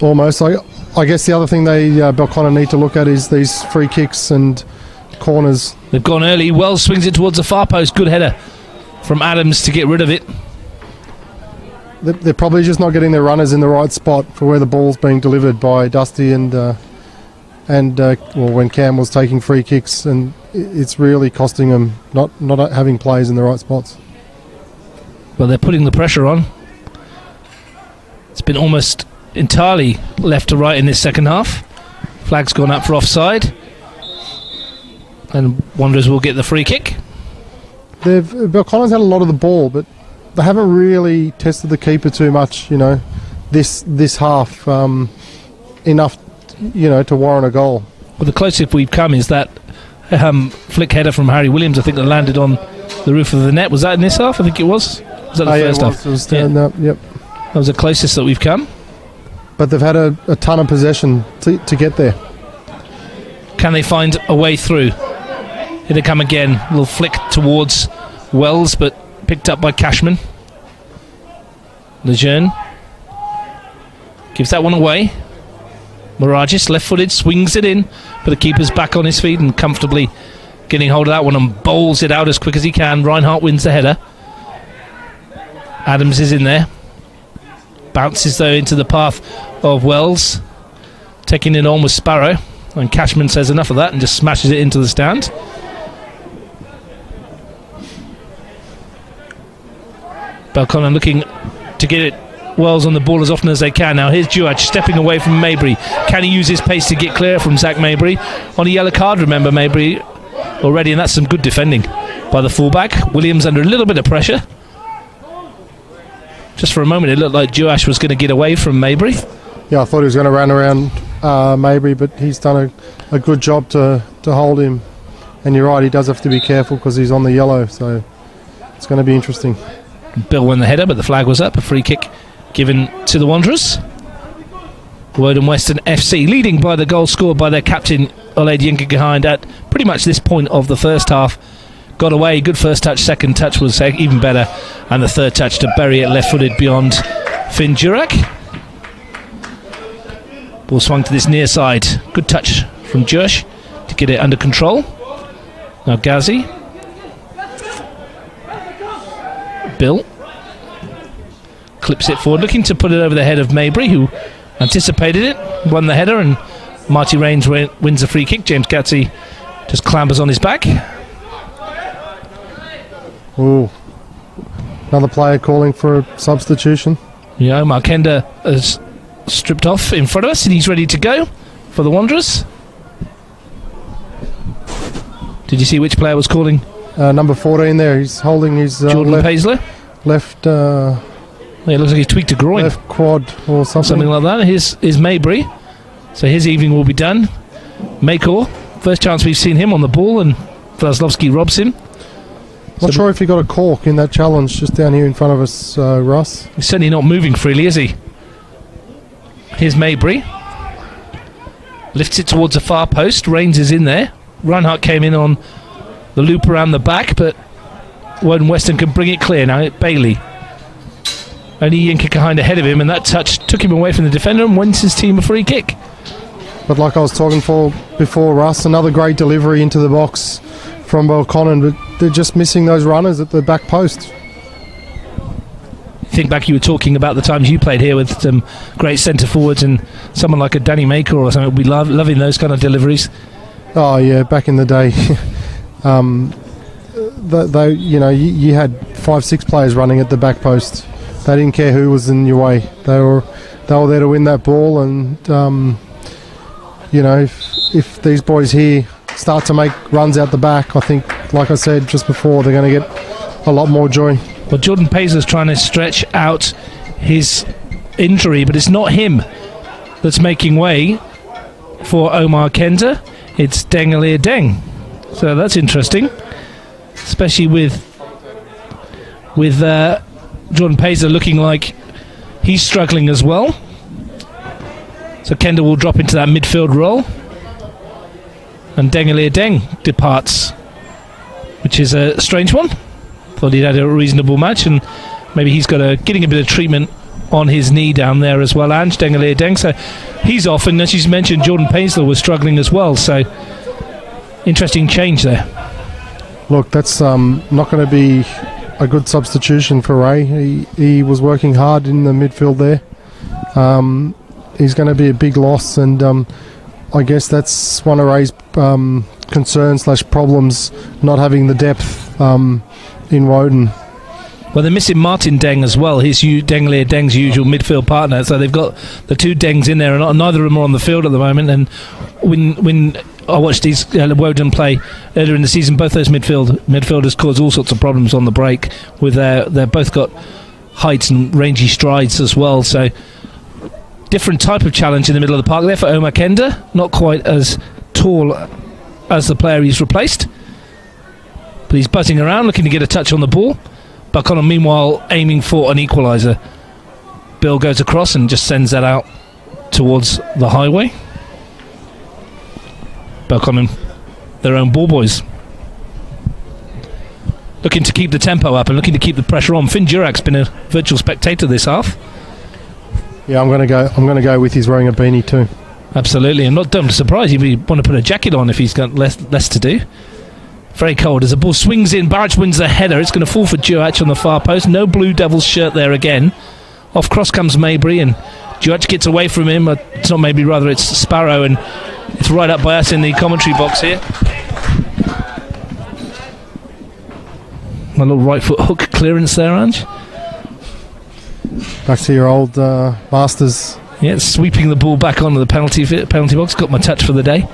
Almost. I guess the other thing Belconnen need to look at is these free kicks and corners. They've gone early. Wells swings it towards the far post. Good header from Adams to get rid of it. They're probably just not getting their runners in the right spot for where the ball's being delivered by Dusty and when Cam was taking free kicks, and it's really costing them not having plays in the right spots. Well, they're putting the pressure on. It's been almost entirely left to right in this second half. Flag's gone up for offside, and Wanderers will get the free kick. Belconnen's had a lot of the ball, but they haven't really tested the keeper too much, this half, enough, to warrant a goal. Well, the closest we've come is that flick header from Harry Williams, I think, that landed on the roof of the net. Was that in this half? I think it was. Was that the first half? It was yep. That was the closest that we've come. But they've had a ton of possession to get there. Can they find a way through? Here they come again. A little flick towards Wells, but picked up by Cashman. Lejeune gives that one away. Miragis, left-footed, swings it in, but the keeper's back on his feet and comfortably getting hold of that one and bowls it out as quick as he can. Reinhardt wins the header. Adams is in there. Bounces, though, into the path of Wells. Taking it on with Sparrow. And Cashman says enough of that and just smashes it into the stand. Belconnen looking to get it Wells on the ball as often as they can. Now here's Juach stepping away from Mabry. Can he use his pace to get clear from Zach Mabry? On a yellow card, remember, Mabry already, and that's some good defending by the fullback. Williams under a little bit of pressure. Just for a moment it looked like Juach was going to get away from Mabry. Yeah, I thought he was going to run around Mabry, but he's done a good job to hold him. And you're right, he does have to be careful because he's on the yellow, so it's going to be interesting. Bill won the header, but the flag was up. A free kick given to the Wanderers. Woden Weston FC leading by the goal scored by their captain Olaid Yinka at pretty much this point of the first half. Got away, good first touch, second touch was even better, and the third touch to bury it left-footed beyond Finn Durack. Ball swung to this near side, good touch from Josh to get it under control. Now Ghazi, Bill clips it forward, looking to put it over the head of Mabry, who anticipated it, won the header, and Marty Rains wins a free kick. James Ghazi just clambers on his back. Ooh, another player calling for a substitution. Yeah, Omar Kenda has stripped off in front of us and he's ready to go for the Wanderers. Did you see which player was calling? Number 14 there, he's holding his Jordan Paisley? Left yeah, it looks like he tweaked a groin. Left quad or something. Something like that. Here's Mabry. So his evening will be done. Makor, first chance we've seen him on the ball, and Vlaslovsky robs him. Not sure if he got a cork in that challenge just down here in front of us, Russ. He's certainly not moving freely, is he? Here's Mabry. Lifts it towards the far post. Rains is in there. Reinhardt came in on the loop around the back, but Woden Weston can bring it clear now. Bailey. Only Yinka behind ahead of him, and that touch took him away from the defender and wins his team a free kick. But like I was talking for before, Russ, another great delivery into the box from Belconnen, but they're just missing those runners at the back post. Think back, you were talking about the times you played here with some great centre forwards, and someone like a Danny Maker or something would be loving those kind of deliveries. Oh yeah, back in the day, you had 5-6 players running at the back post. They didn't care who was in your way. They were there to win that ball, and if these boys here start to make runs out the back, I think, like I said just before, they're going to get a lot more joy. Well, Jordan Paisley's trying to stretch out his injury, but it's not him that's making way for Omar Kenda. It's Dengalir Deng. So that's interesting, especially with Jordan Paisley looking like he's struggling as well. So Kenda will drop into that midfield role, and Dengalir Deng departs, which is a strange one. Thought he'd had a reasonable match, and maybe he's getting a bit of treatment on his knee down there as well. Ange Dengalir Deng, so he's off, and as you mentioned, Jordan Paisley was struggling as well. So interesting change there. Look, that's not going to be a good substitution for Ray. He was working hard in the midfield there. He's going to be a big loss, and I guess that's one of Ray's concerns/problems, not having the depth in Woden. Well, they're missing Martin Deng as well. He's Dengalir Deng's usual midfield partner. So they've got the two Dengs in there, and neither of them are on the field at the moment. And when I watched these Woden play earlier in the season, both those midfielders caused all sorts of problems on the break. They've both got heights and rangy strides as well. So different type of challenge in the middle of the park there for Omar Kenda. Not quite as tall as the player he's replaced, but he's buzzing around looking to get a touch on the ball. Belconnen meanwhile aiming for an equalizer. Bill goes across and just sends that out towards the highway. Belconnen, their own ball boys, looking to keep the tempo up and looking to keep the pressure on. Finn Durack's been a virtual spectator this half. Yeah, I'm going to go with he's wearing a beanie too. Absolutely, and don't be surprised if he want to put a jacket on if he's got less to do. Very cold as the ball swings in. Barrett wins the header. It's going to fall for Durack on the far post. No Blue Devils shirt there again. Off cross comes Mabry, and Durack gets away from him. It's not Mabry, rather it's Sparrow, and it's right up by us in the commentary box here. A little right foot hook clearance there, Ange. Back to your old masters. Yeah, sweeping the ball back onto the penalty box. Got my touch for the day.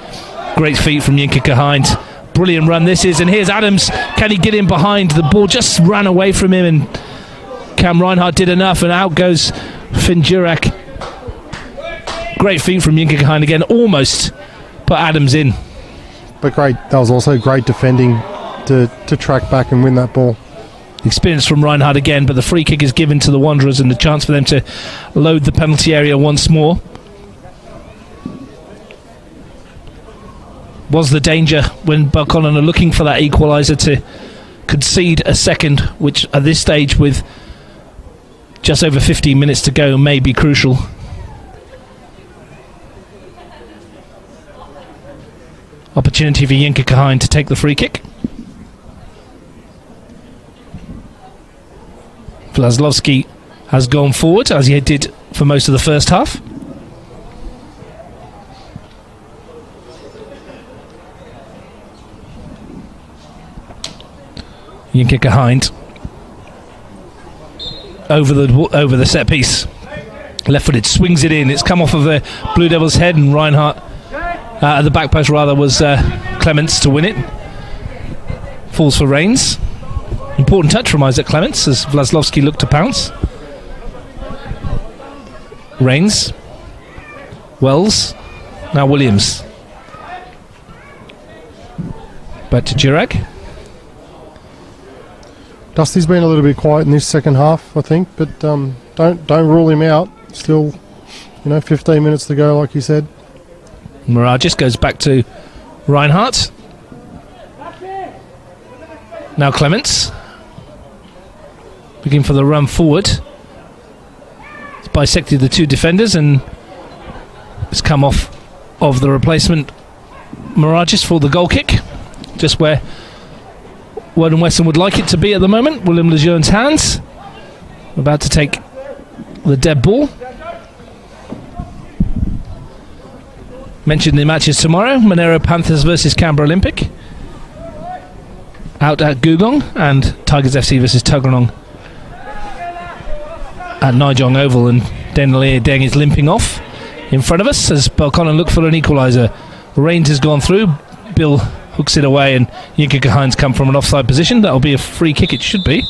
Great feet from Yinka Kahind. Brilliant run this is, and here's Adams. Can he get in behind? The ball just ran away from him, and Cam Reinhardt did enough, and out goes Finn Durack. Great feet from Yinka Kahind again, almost put Adams in. But great, that was also great defending to track back and win that ball. Experience from Reinhardt again, but the free kick is given to the Wanderers and the chance for them to load the penalty area once more. Was the danger when Belconnen are looking for that equaliser to concede a second, which at this stage with just over 15 minutes to go may be crucial. Opportunity for Jinka Kahin to take the free kick. Vlaslovsky has gone forward, as he did for most of the first half. Jinka Kahin over the set piece. Left-footed, swings it in. It's come off of the Blue Devils' head, and Reinhardt at the back post rather was Clements to win it. Falls for Rains. Important touch from Isaac Clements as Vlaslovsky looked to pounce. Rains. Wells. Now Williams. Back to Durack. Dusty's been a little bit quiet in this second half, I think, but don't rule him out. Still, 15 minutes to go, like you said. Miragis goes back to Reinhardt. Now Clements. Looking for the run forward. It's bisected the two defenders and it's come off of the replacement Miragis for the goal kick. Just where Woden Weston would like it to be at the moment. William Lejeune's hands. About to take the dead ball. Mentioned the matches tomorrow. Monero Panthers versus Canberra Olympic. Out at Gugong, and Tigers FC versus Tuggeranong at Nijong Oval, and Denali Deng is limping off in front of us as Belconnen look for an equaliser. Rains has gone through. Bill hooks it away, and Jinka Kahin's come from an offside position. That'll be a free kick, it should be.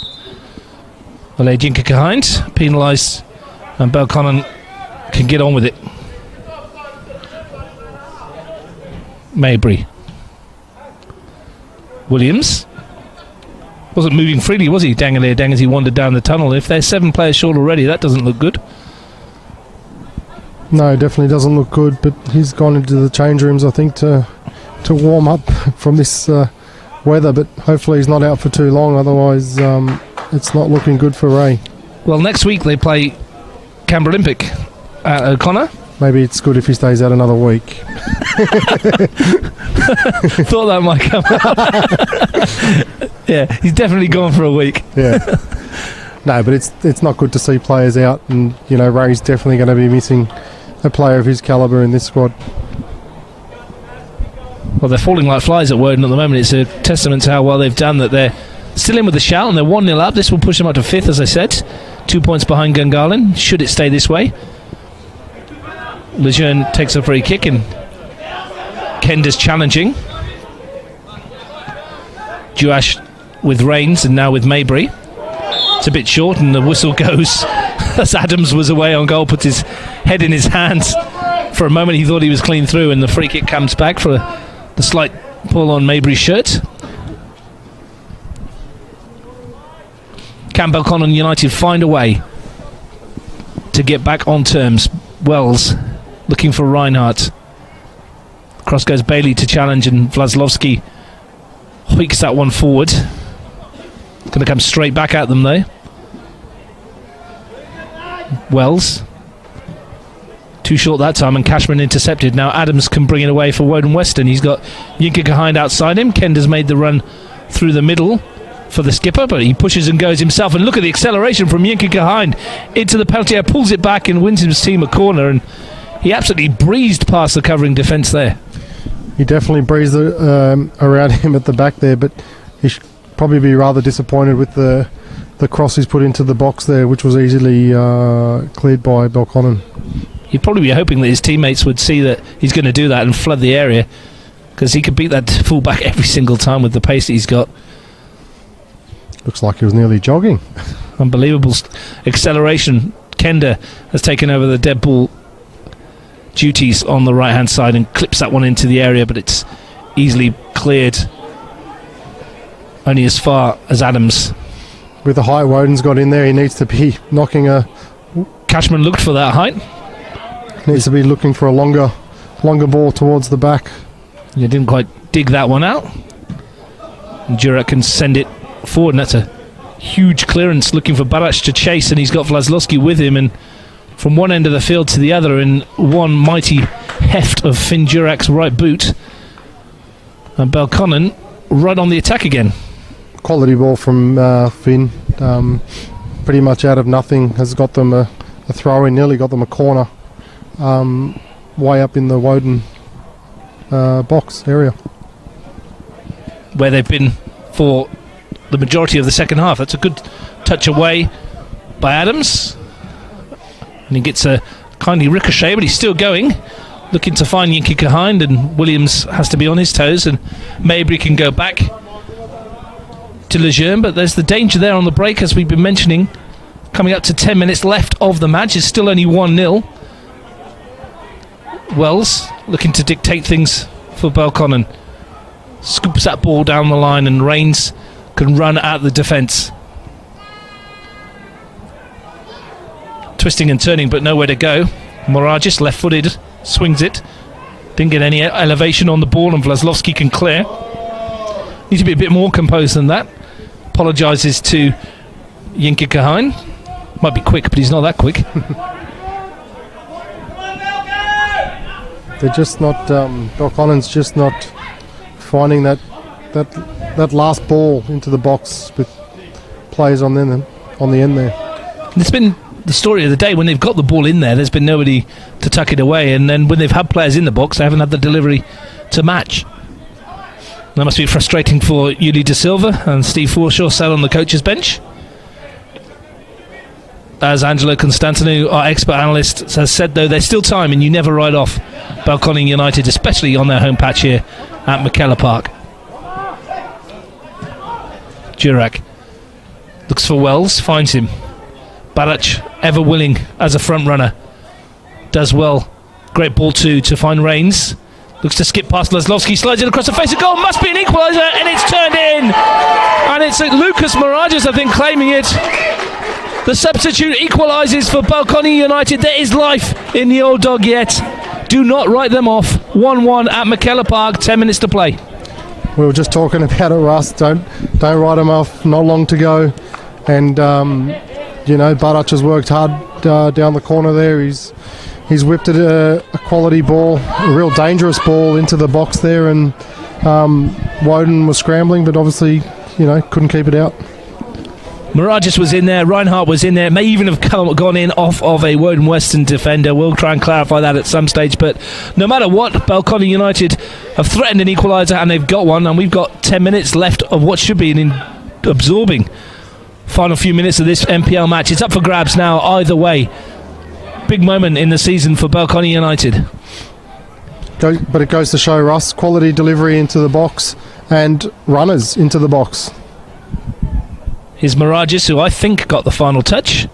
Well, Jinka Kahin penalised, and Belconnen can get on with it. Maybury. Williams. Wasn't moving freely, was he? Dangalier Dang as he wandered down the tunnel. If they're 7 players short already, that doesn't look good. No, definitely doesn't look good, but he's gone into the change rooms, I think, to warm up from this weather, but hopefully he's not out for too long, otherwise it's not looking good for Ray. Well, next week they play Canberra Olympic at O'Connor. Maybe it's good if he stays out another week. Thought that might come out. Yeah, he's definitely gone for a week. Yeah. No, but it's not good to see players out, and Ray's definitely going to be missing a player of his calibre in this squad. Well, they're falling like flies at Woden at the moment. It's a testament to how well they've done that they're still in with the shout, and they're 1-0 up. This will push them up to 5th, as I said. 2 points behind Gungahlin, should it stay this way. Lejeune takes a free kick, and Kender's challenging. Duash with Rains, and now with Maybury. It's a bit short, and the whistle goes as Adams was away on goal, puts his head in his hands. For a moment he thought he was clean through, and the free kick comes back for the slight pull on Maybury's shirt. Can Belconnen United find a way to get back on terms? Wells looking for Reinhardt. Cross goes Bailey to challenge, and Vlaslovsky hoiks that one forward. Going to come straight back at them though. Wells. Too short that time, and Cashman intercepted. Now Adams can bring it away for Woden Weston. He's got Jinka Kahin outside him. Kender's made the run through the middle for the skipper, but he pushes and goes himself, and look at the acceleration from Jinka Kahin into the penalty area, pulls it back and wins his team a corner, and he absolutely breezed past the covering defence there. He definitely breezed around him at the back there, but he should probably be rather disappointed with the cross he's put into the box there, which was easily cleared by Belconnen. He'd probably be hoping that his teammates would see that he's going to do that and flood the area, because he could beat that fullback every single time with the pace that he's got. Looks like he was nearly jogging. Unbelievable acceleration. Kender has taken over the dead ball duties on the right hand side and clips that one into the area, but it's easily cleared only as far as Adams. with the height Woden's got in there, he needs to be knocking a... Cashman looked for that height. Needs to be looking for a longer ball towards the back. You didn't quite dig that one out. And Jurek can send it forward, and that's a huge clearance looking for Barac to chase, and he's got Vlaslovsky with him, and from one end of the field to the other in one mighty heft of Finn Jurek's right boot. And Belconnen right on the attack again. Quality ball from Finn. Pretty much out of nothing. Has got them a throw-in, nearly got them a corner. Way up in the Woden box area. Where they've been for the majority of the second half. That's a good touch away by Adams. And he gets a kindly ricochet, but he's still going. Looking to find Yinki Kahind, and Williams has to be on his toes, and Mabry can go back to Lejeune, but there's the danger there on the break, as we've been mentioning. Coming up to 10 minutes left of the match. It's still only 1-0. Wells looking to dictate things for Belconnen. Scoops that ball down the line, and Rains can run at the defence. Twisting and turning, but nowhere to go. Moragis, left-footed, swings it. Didn't get any elevation on the ball, and Vlaslovsky can clear. Needs to be a bit more composed than that. Apologises to Yinka Kahind. Might be quick, but he's not that quick. They're just not... Belconnen's just not finding that last ball into the box with players on the end there. It's been the story of the day. When they've got the ball in there, there's been nobody to tuck it away, and then when they've had players in the box, they haven't had the delivery to match. That must be frustrating for Yuli De Silva, and Steve Forshaw sat on the coach's bench. As Angelo Constantinou, our expert analyst, has said, though, there's still time, and you never write off Belconnen United, especially on their home patch here at McKellar Park. Jurek looks for Wells, finds him. Barac, ever willing as a front runner, does well. Great ball to find Rains. Looks to skip past Vlaslovsky, slides it across the face of goal. Must be an equaliser, and it's turned in. And it's Lucas Moragis, I think, claiming it. The substitute equalises for Belconnen United. There is life in the old dog yet. Do not write them off. 1-1 at McKellar Park, 10 minutes to play. We were just talking about it, Russ. Don't write them off. Not long to go. And, Barac has worked hard down the corner there. He's whipped it a quality ball, a real dangerous ball into the box there, and Woden was scrambling, but obviously, couldn't keep it out. Moragis was in there, Reinhardt was in there, may even have gone in off of a Woden Weston defender. We'll try and clarify that at some stage, but no matter what, Belconnen United have threatened an equaliser, and they've got one, and we've got 10 minutes left of what should be an absorbing final few minutes of this MPL match. It's up for grabs now, either way. Big moment in the season for Belconnen United. But it goes to show, Russ, quality delivery into the box and runners into the box. Here's Moragis, who I think got the final touch.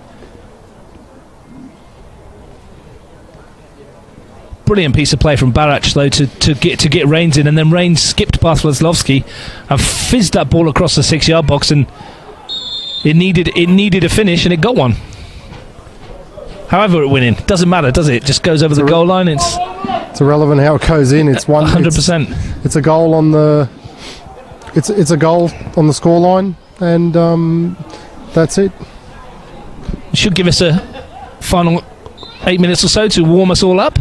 Brilliant piece of play from Barac, though, to get Rains in, and then Rains skipped past Vlaslovsky and fizzed that ball across the 6-yard box, and it needed a finish, and it got one. However it went in, doesn't matter, does it? It just goes over the goal line. It's irrelevant how it goes in. It's 100%. It's a goal on the. It's a goal on the scoreline, and that's it. It should give us a final 8 minutes or so to warm us all up.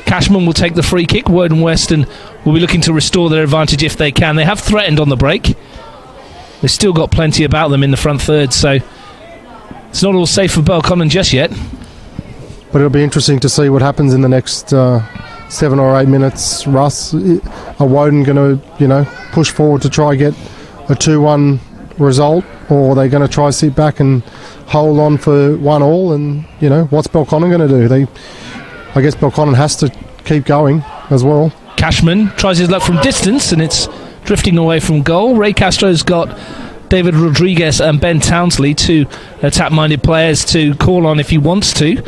Cashman will take the free kick. Woden Weston will be looking to restore their advantage if they can. They have threatened on the break. They've still got plenty about them in the front third, so it's not all safe for Belconnen just yet. But it'll be interesting to see what happens in the next 7 or 8 minutes. Russ, are Woden going to, push forward to try get a 2-1 result, or are they going to try sit back and hold on for 1-1? And what's Belconnen going to do? I guess Belconnen has to keep going as well. Cashman tries his luck from distance, and it's drifting away from goal. Ray Castro's got David Rodriguez and Ben Townsley, two attack-minded players to call on if he wants to.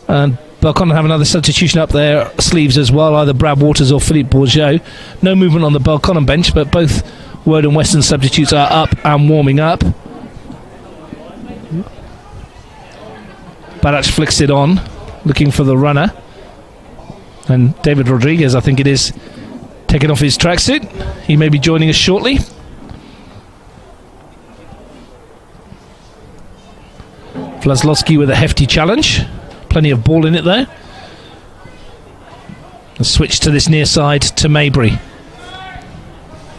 And Belconnen have another substitution up their sleeves as well, either Brad Waters or Philippe Bourgeot. No movement on the Belconnen bench, but both Woden Weston substitutes are up and warming up. Barach flicks it on, looking for the runner. And David Rodriguez, I think it is, taking off his tracksuit. He may be joining us shortly. Vlaslovsky with a hefty challenge. Plenty of ball in it there. A switch to this near side to Maybury.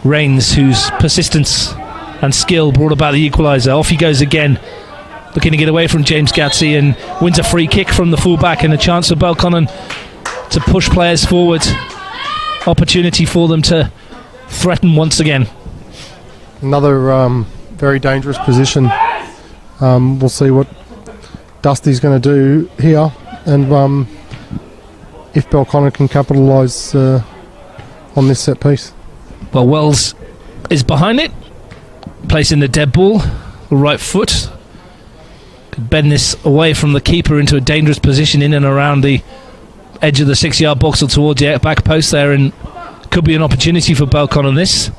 Rains, whose persistence and skill brought about the equaliser. Off he goes again, looking to get away from James Gatsey, and wins a free kick from the fullback, and a chance for Belconnen to push players forward. Opportunity for them to threaten once again. Another very dangerous position. We'll see what Dusty's going to do here, and if Belconnen can capitalise on this set piece. Well, Wells is behind it, placing the dead ball, the right foot. Could bend this away from the keeper into a dangerous position in and around the edge of the 6-yard box or towards the back post there, and could be an opportunity for Belconnen on this.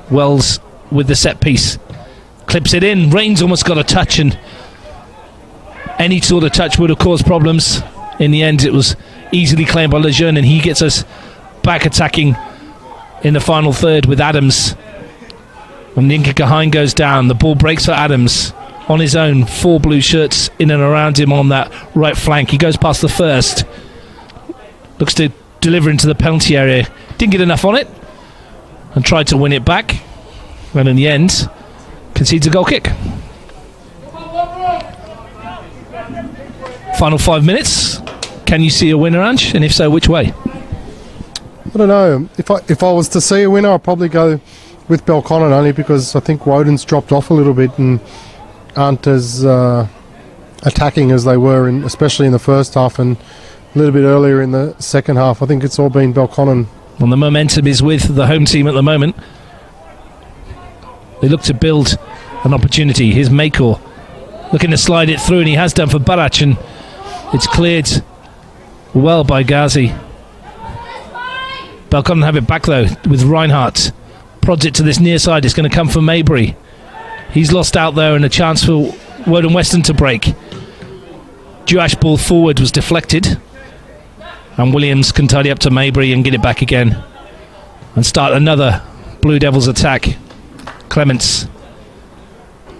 Wells with the set piece, clips it in. Rains almost got a touch, and any sort of touch would have caused problems. In the end, it was easily claimed by Lejeune, and he gets us back attacking in the final third with Adams. When Yinka Kahin goes down, the ball breaks for Adams on his own. 4 blue shirts in and around him on that right flank. He goes past the first, looks to deliver into the penalty area. Didn't get enough on it and tried to win it back, and in the end concedes a goal kick. Final 5 minutes. Can you see a winner, Ange? And if so, which way? I don't know. If I was to see a winner, I'd probably go with Belconnen, only because I think Woden's dropped off a little bit and aren't as attacking as they were, especially in the first half and a little bit earlier in the second half. I think it's all been Belconnen. Well, the momentum is with the home team at the moment. They look to build an opportunity. Here's Makor looking to slide it through, and he has done for Barach, and it's cleared well by Ghazi. Belconnen have it back though with Reinhardt. Prods it to this near side. It's going to come from Maybury. He's lost out there, and a chance for Woden Weston to break. Duash ball forward was deflected, and Williams can tidy up to Maybury and get it back again and start another Blue Devils attack. Clements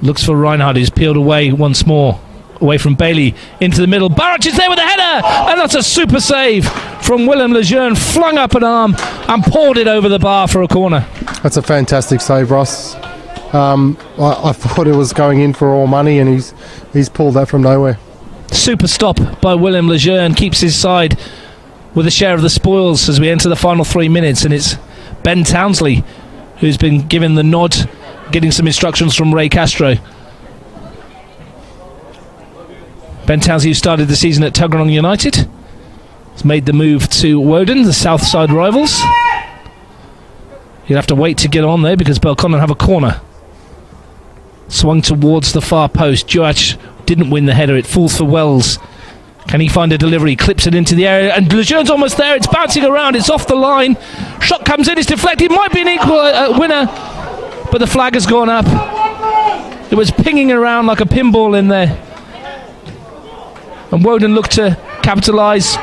looks for Reinhardt, who's peeled away once more, away from Bailey into the middle. Barach is there with a header, and that's a super save from Willem Lejeune. Flung up an arm and poured it over the bar for a corner. That's a fantastic save, Ross. I thought it was going in for all money, and he's pulled that from nowhere. Super stop by Willem Lejeune, keeps his side with a share of the spoils as we enter the final 3 minutes, and it's Ben Townsley who's been given the nod, getting some instructions from Ray Castro. Ben Townsley, who started the season at Tuggeranong United, has made the move to Woden, the south side rivals. You'll have to wait to get on there because Belconnen have a corner. Swung towards the far post. Duach didn't win the header. It falls for Wells. Can he find a delivery? Clips it into the area, and Lejeune's almost there. It's bouncing around. It's off the line. Shot comes in. It's deflected. Might be an equal winner, but the flag has gone up. It was pinging around like a pinball in there, and Woden looked to capitalise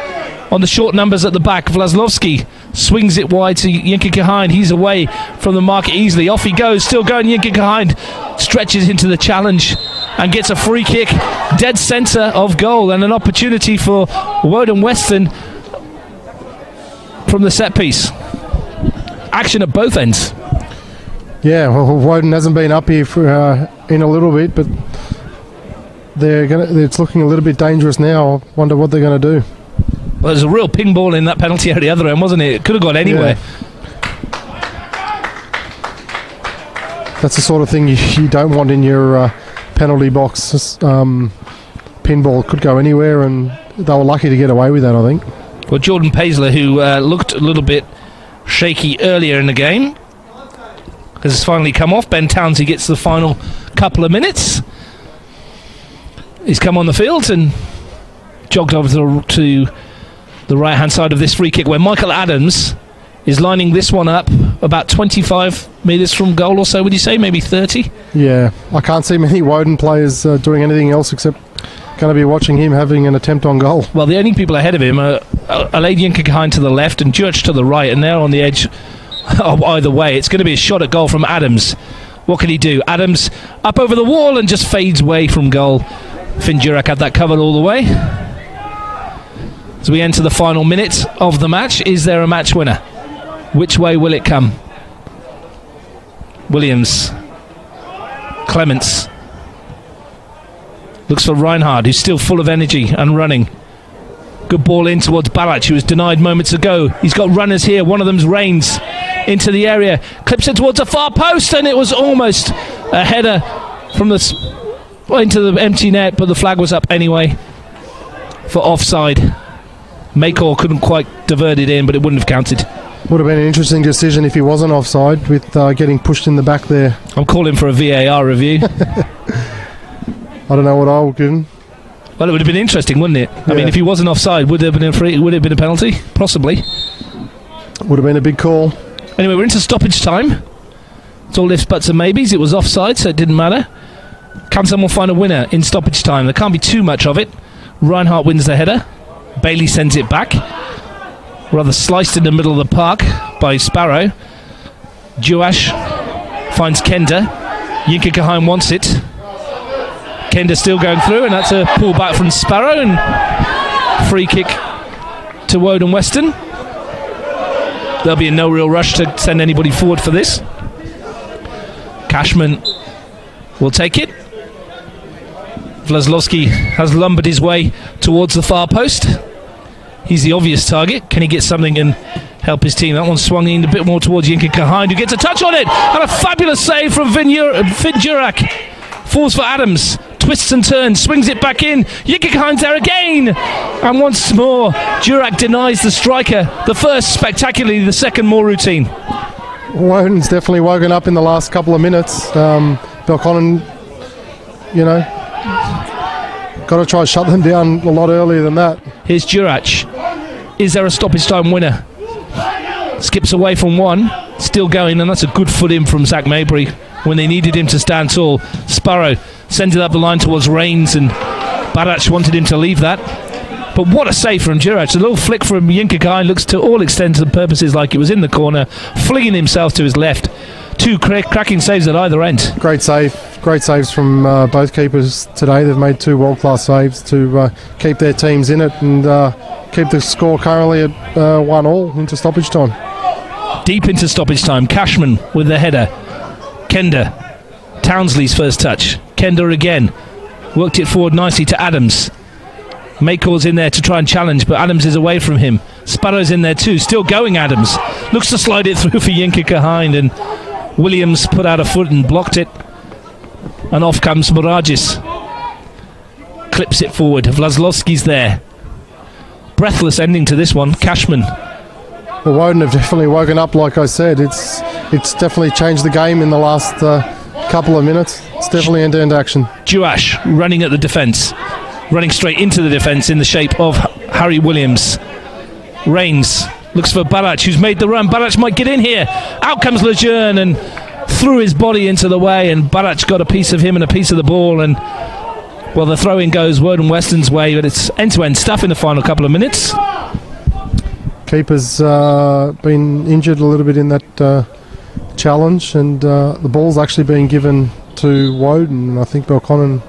on the short numbers at the back. Vlaslovsky swings it wide to Yinka Kahin. He's away from the mark easily. Off he goes, still going. Yinka Kahin stretches into the challenge and gets a free kick dead centre of goal, and an opportunity for Woden Weston from the set piece. Action at both ends. Yeah, well, Woden hasn't been up here for in a little bit, but it's looking a little bit dangerous now. I wonder what they're going to do. Well, there's a real ping ball in that penalty area at the other end, wasn't it? It could have gone anywhere. Yeah. That's the sort of thing you don't want in your penalty box. Pinball could go anywhere, and they were lucky to get away with that, I think. Well, Jordan Paisley, who looked a little bit shaky earlier in the game, has finally come off. Ben Townsley gets the final couple of minutes. He's come on the field and jogged over to the right hand side of this free kick, where Michael Adams is lining this one up about 25 metres from goal or so, would you say? Maybe 30? Yeah, I can't see many Woden players doing anything else except going to be watching him having an attempt on goal. Well, the only people ahead of him are Alaid Yinka to the left and Jurch to the right, and they're on the edge of either way. It's going to be a shot at goal from Adams. What can he do? Adams up over the wall and just fades away from goal. Finn Durack had that covered all the way. As we enter the final minute of the match, is there a match winner? Which way will it come? Williams. Clements. Looks for Reinhard, who's still full of energy and running. Good ball in towards Balac, who was denied moments ago. He's got runners here. One of them's Reigns into the area. Clips it towards the far post, and it was almost a header from into the empty net, but the flag was up anyway for offside. Maycor couldn't quite divert it in, but it wouldn't have counted. Would have been an interesting decision if he wasn't offside with getting pushed in the back there. I'm calling for a VAR review. I don't know what I would give him. Well, it would have been interesting, wouldn't it? I mean, if he wasn't offside, would there have been would it have been a penalty? Possibly. Would have been a big call. Anyway, we're into stoppage time. It's all ifs, buts and maybes. It was offside, so it didn't matter. Can someone find a winner in stoppage time? There can't be too much of it. Reinhardt wins the header. Bailey sends it back. Rather sliced in the middle of the park by Sparrow. Juash finds Kenda. Yinka Kaheim wants it. Kenda still going through, and that's a pull back from Sparrow, and free kick to Woden Weston. There'll be no real rush to send anybody forward for this. Cashman will take it. Vlaslovsky has lumbered his way towards the far post. He's the obvious target. Can he get something and help his team? That one swung in a bit more towards Yinka Kaheim, who gets a touch on it, and a fabulous save from Finn Durack. Falls for Adams, twists and turns, swings it back in. Yinka Kaheim's there again, and once more Durack denies the striker. The first spectacularly, the second more routine. Woden's definitely woken up in the last couple of minutes. Belconnen, got to try and shut them down a lot earlier than that. Here's Durack. Is there a stoppage time winner? Skips away from one, still going, and that's a good foot in from Zach Mabry when they needed him to stand tall. Sparrow sends it up the line towards Reigns, and Badac wanted him to leave that. But what a save from Durack. A little flick from Yinka Kaheim, looks to all extents and purposes like it was in the corner, flinging himself to his left. Two cracking saves at either end. Great saves from both keepers today. They've made two world-class saves to keep their teams in it and keep the score currently at 1-1 into stoppage time. Deep into stoppage time, Cashman with the header. Kenda, Townsley's first touch. Kenda again, worked it forward nicely to Adams. Maycor's in there to try and challenge, but Adams is away from him. Sparrow's in there too, still going Adams. Looks to slide it through for Yinka Kaheim, and Williams put out a foot and blocked it. And off comes Moragis. Clips it forward. Vlaslovsky's there. Breathless ending to this one. Cashman. Well, Woden have definitely woken up, like I said. It's definitely changed the game in the last couple of minutes. It's definitely end-to-end action. Juash running at the defence. Running straight into the defence in the shape of Harry Williams. Reigns looks for Balac, who's made the run. Balac might get in here. Out comes Lejeune and threw his body into the way, and Balac got a piece of him and a piece of the ball, and well, the throw-in goes Woden Weston's way, but it's end-to-end stuff in the final couple of minutes. Keeper's been injured a little bit in that challenge, and the ball's actually been given to Woden. I think Belconnen.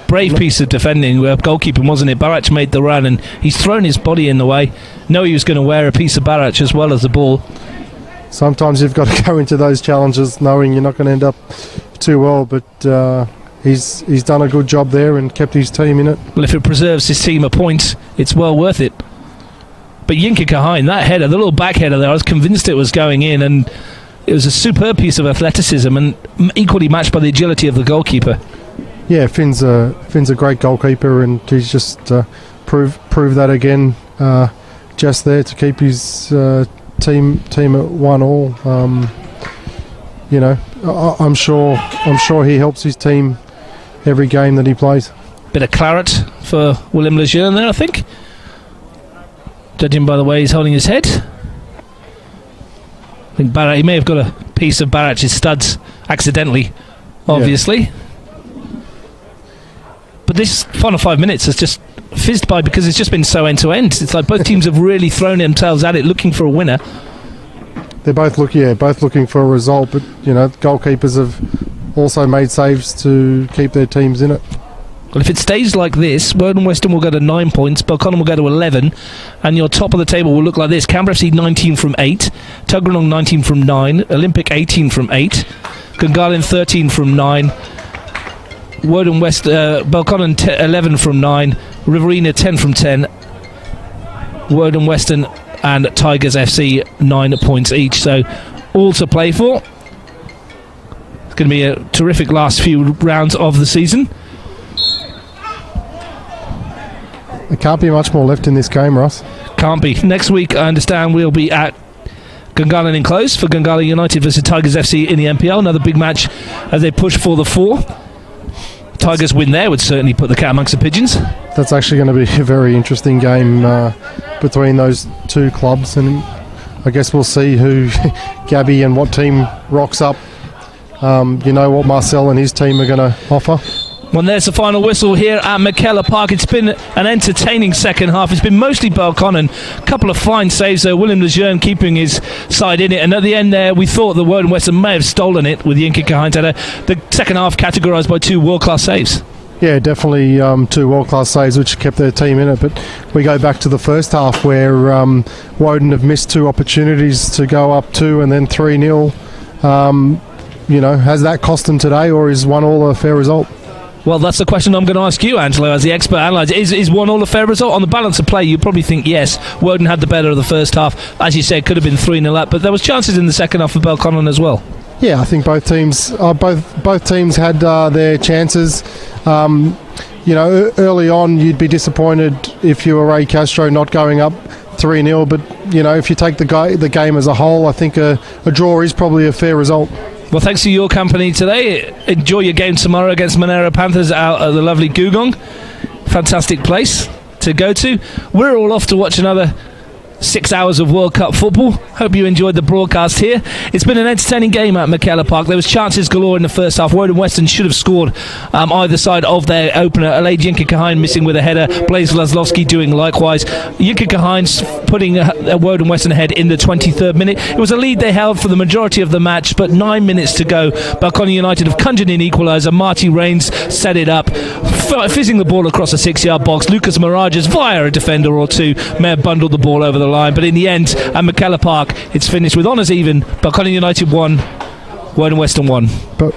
Brave piece of defending, goalkeeping, wasn't it? Barac made the run, and he's thrown his body in the way. Know he was going to wear a piece of Barac as well as the ball. Sometimes you've got to go into those challenges knowing you're not going to end up too well, but he's done a good job there and kept his team in it. Well, if it preserves his team a point, it's well worth it. But Yinka Kaheim, that header, the little back header there, I was convinced it was going in, and it was a superb piece of athleticism and equally matched by the agility of the goalkeeper. Yeah, Finn's a great goalkeeper, and he's just proved that again just there to keep his team at 1-1. I'm sure he helps his team every game that he plays. Bit of claret for William Lejeune there, I think. Judging by the way he's holding his head. I think he may have got a piece of Barac's studs accidentally, obviously. Yeah. But this final 5 minutes has just fizzed by because it's just been so end-to-end. It's like both teams have really thrown themselves at it, looking for a winner. They're both looking for a result, but goalkeepers have also made saves to keep their teams in it. Well, if it stays like this, Woden Weston will go to 9 points, Belconnen will go to 11, and your top of the table will look like this. Canberra FC 19 from 8, Tuggeranong 19 from 9, Olympic 18 from 8, Gungahlin 13 from 9, Woden West, Belconnen 11 from 9, Riverina 10 from 10, Woden Weston and Tigers FC 9 points each. So all to play for. It's going to be a terrific last few rounds of the season. There can't be much more left in this game, Ross. Can't be. Next week, I understand, we'll be at Gungahlin enclosed for Gungahlin United versus Tigers FC in the NPL. Another big match as they push for the 4. Tigers win there would certainly put the cat amongst the pigeons. That's actually going to be a very interesting game between those two clubs, and I guess we'll see who Gabby and what team rocks up. What Marcel and his team are going to offer. Well, there's the final whistle here at McKellar Park. It's been an entertaining second half. It's been mostly Belconnen. A couple of fine saves there. William Lejeune keeping his side in it. And at the end there, we thought the Woden Weston may have stolen it with the Yinka Heinz header. The second half categorised by 2 world-class saves. Yeah, definitely 2 world-class saves which kept their team in it. But we go back to the first half where Woden have missed 2 opportunities to go up 2 and then 3-0. Has that cost them today, or is 1-1 a fair result? Well, that's the question I'm going to ask you, Angelo, as the expert analyzer. Is 1-1 a fair result? On the balance of play, you probably think yes. Woden had the better of the first half. As you said, could have been 3-0 up, but there was chances in the second half for Belconnen as well. Yeah, I think both teams had their chances. Early on, you'd be disappointed if you were Ray Castro not going up 3-0, but if you take the game as a whole, I think a draw is probably a fair result. Well, thanks for your company today. Enjoy your game tomorrow against Monero Panthers out at the lovely Gugong. Fantastic place to go to. We're all off to watch another 6 hours of World Cup football. Hope you enjoyed the broadcast here. It's been an entertaining game at McKellar Park. There was chances galore in the first half. Woden Weston should have scored either side of their opener. Alade Yinka missing with a header. Blaise Laszlowski doing likewise. Yinka putting Woden Weston ahead in the 23rd minute. It was a lead they held for the majority of the match, but 9 minutes to go. Belconnen United have conjured in equaliser. Marty Rains set it up, fizzing the ball across a 6-yard box. Lucas Mirages, via a defender or 2, may have bundled the ball over the line, but in the end at McKellar Park it's finished with honours even. Belconnen United 1, Woden Weston 1. But